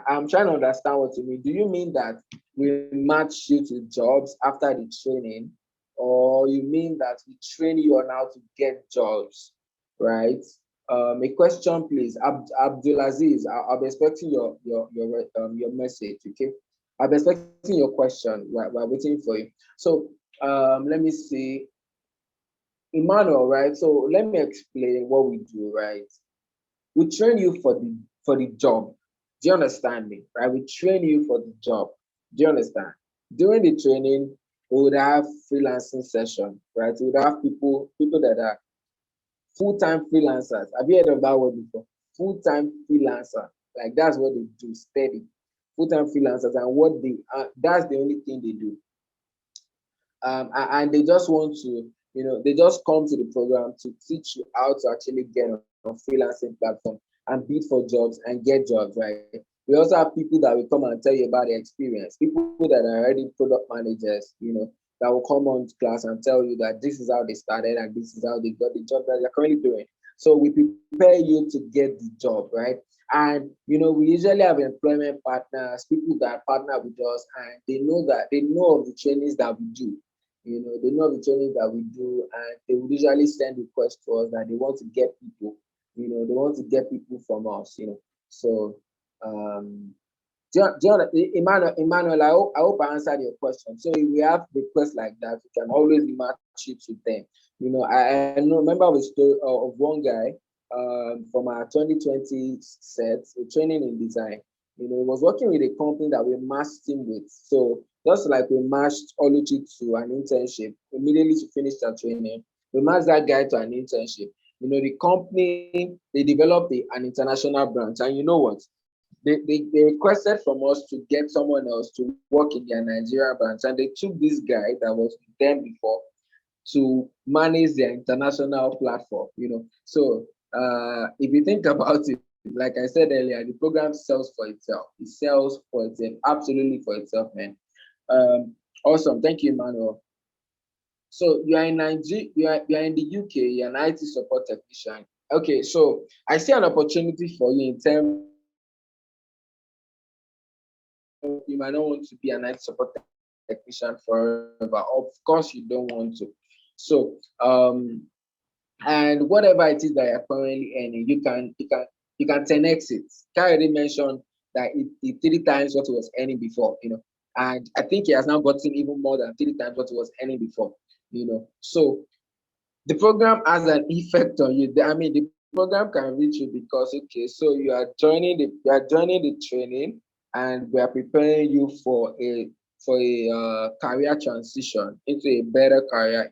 I'm trying to understand what you mean. Do you mean that we match you to jobs after the training, or you mean that we train you on how to get jobs, right? A question, please. Abdulaziz, I'll be expecting your message. Okay, I'll be expecting your question. We're waiting for you. So let me see. Emmanuel, right? So let me explain what we do, right? We train you for the job. Do you understand me? Right? We train you for the job. Do you understand? During the training, we would have freelancing session, right? We would have people that are full-time freelancers. Have you heard of that word before? Full-time freelancer. Like that's what they do, steady. Full-time freelancers, and that's the only thing they do. And they just want to, they just come to the program to teach you how to actually get on a freelancing platform. and bid for jobs and get jobs, right? We also have people that will come and tell you about their experience, people that are already product managers, that will come on to class and tell you that this is how they started and this is how they got the job that they're currently doing. So we prepare you to get the job, right? And we usually have employment partners, people that partner with us, and they know of the trainings that we do. They know of the trainings that we do, and they will usually send requests to us that they want to get people. They want to get people from us. So, Emmanuel, I hope I answered your question. So if we have requests like that, we can always match it to them. I remember a story of one guy from our 2020 set, a training in design. He was working with a company that we matched him with. So just like we matched Oluchi to an internship, immediately to finish that training, we matched that guy to an internship. The company, they developed an international branch. And you know what? They requested from us to get someone else to work in their Nigeria branch. And they took this guy that was with them before to manage their international platform. So if you think about it, like I said earlier, the program sells for itself. It sells for itself, absolutely for itself, man. Awesome. Thank you, Emmanuel. So you are in Nigeria, you are in the UK, you're an IT support technician. Okay, so I see an opportunity for you in terms of, you might not want to be an IT support technician forever. Of course, you don't want to. So and whatever it is that you're currently earning, you can 10x it. Kai already mentioned that it 3 times what he was earning before, and I think he has now gotten even more than 3 times what he was earning before, So the program has an effect on you. I mean, the program can reach you because, okay, so you are joining the training, and we are preparing you for a career transition into a better career.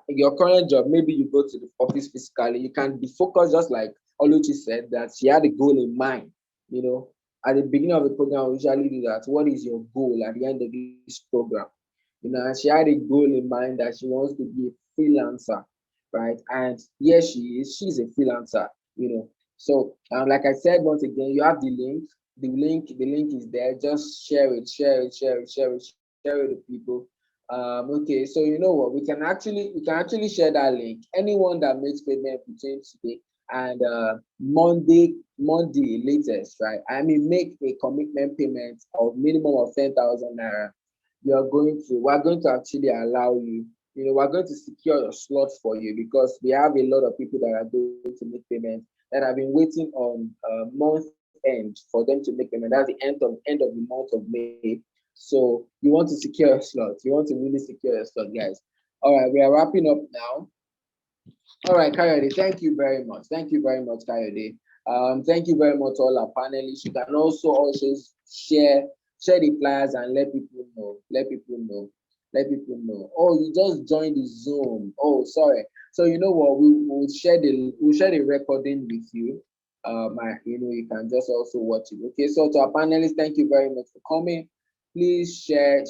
Your current job, maybe you go to the office physically, you can be focused, just like Oluchi said, that she had a goal in mind. At the beginning of the program, we usually do that. What is your goal at the end of this program? And she had a goal in mind that she wants to be a freelancer, right? And yes, she's a freelancer. So like I said, once again, you have the link. The link is there. Just share it with people. Okay, so you know what? We can actually share that link. Anyone that makes payment between today and Monday latest, right? I mean, make a commitment payment of minimum of 10,000 naira. We're going to actually allow you. We're going to secure your slot for you, because we have a lot of people that are going to make payments that have been waiting on month end for them to make payment. That's the end of the month of May. So you want to secure your slot. You want to really secure your slot, guys. All right, we are wrapping up now. All right, Kayode, thank you very much. Thank you very much, Kayode. Thank you very much to all our panelists. You can also share the flyers and let people know. Oh, you just joined the Zoom. Oh, sorry. So you know what? We'll share the recording with you. You can just also watch it. Okay. So to our panelists, thank you very much for coming. Please share.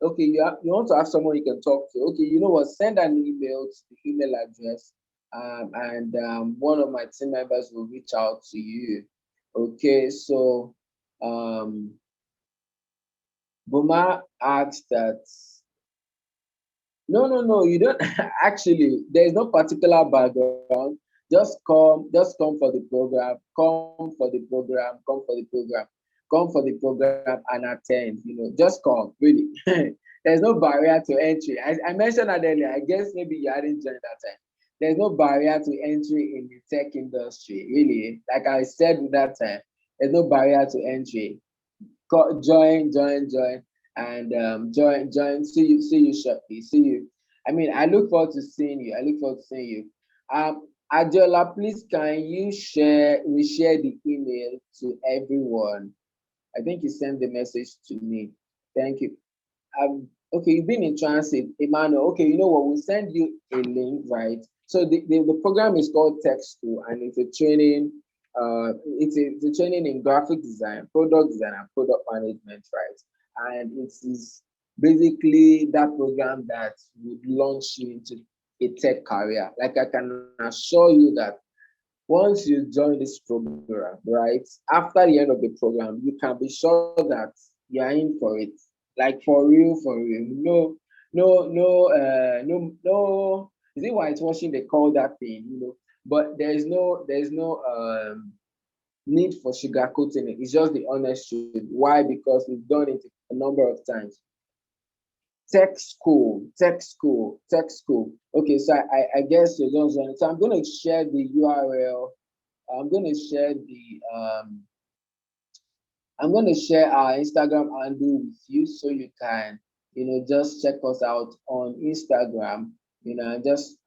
Okay, you want to have someone you can talk to. Okay, you know what? Send an email to the email address, and one of my team members will reach out to you. Okay, so Buma asked that. No, you don't. Actually, there is no particular background. Just come for the program. Come for the program and attend. Just come. Really, there's no barrier to entry. I mentioned that earlier. I guess maybe you hadn't joined that time. There's no barrier to entry in the tech industry. Really, like I said that time, there's no barrier to entry. Join, and join. See you shortly. See you. I mean, I look forward to seeing you. Adiola, please can you share the email to everyone? I think you sent the message to me. Thank you. Okay, you've been in transit, Emmanuel. Okay, you know what? We'll send you a link, right? So the program is called Tech2, and it's a training. It's a training in graphic design, product design, and product management, right? And it is basically that program that would launch you into a tech career. Like, I can assure you that once you join this program, right, after the end of the program, you can be sure that you are in for it. Like for real, for real. No. Is it whitewashing they call that thing? But there's no need for sugarcoating it. It's just the honest truth. Why? Because we've done it a number of times. Tech school, tech school, tech school. Okay, so I guess you're just on. So I'm going to share the URL. I'm going to share I'm going to share our Instagram handle with you so you can, just check us out on Instagram, and just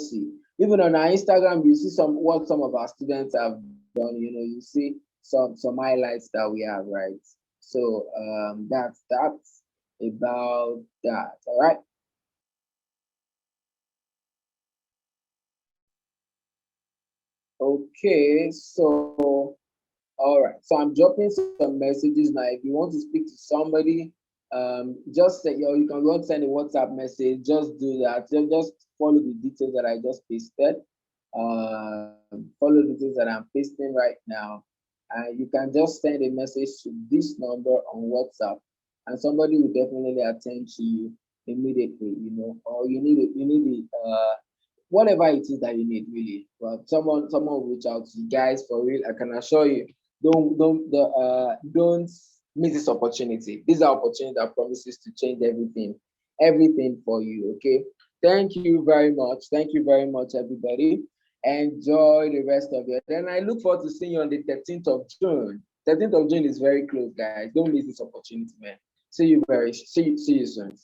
see. Even on our Instagram, you see what some of our students have done. You see some highlights that we have, right? So that's about that. All right. Okay, so all right. So I'm dropping some messages now. If you want to speak to somebody, just say, you can go and send a WhatsApp message. Just do that. Just follow the details that I just pasted. Follow the details that I'm pasting right now. And you can just send a message to this number on WhatsApp, and somebody will definitely attend to you immediately. Or you need whatever it is that you need, really. But someone will reach out to you guys for real. I can assure you, don't miss this opportunity. This is an opportunity that promises to change everything for you. Okay. Thank you very much. Thank you very much, everybody. Enjoy the rest of it. Then I look forward to seeing you on the 13th of June. 13th of June is very close, guys. Don't miss this opportunity, man. See you soon.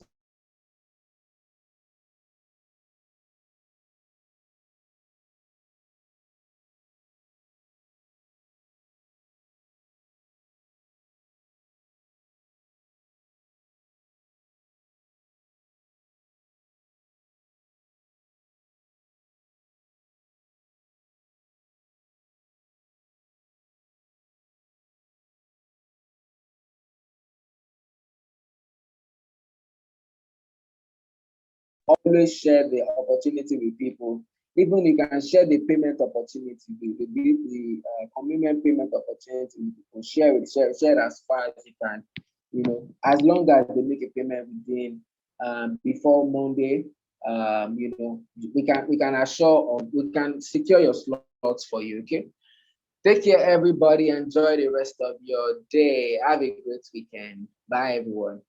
Always share the opportunity with people. Even you can share the payment opportunity, the commitment payment opportunity with people. Share it as far as you can. As long as they make a payment within before Monday, we can assure, or we can secure your slots for you. Okay. Take care, everybody. Enjoy the rest of your day. Have a great weekend. Bye, everyone.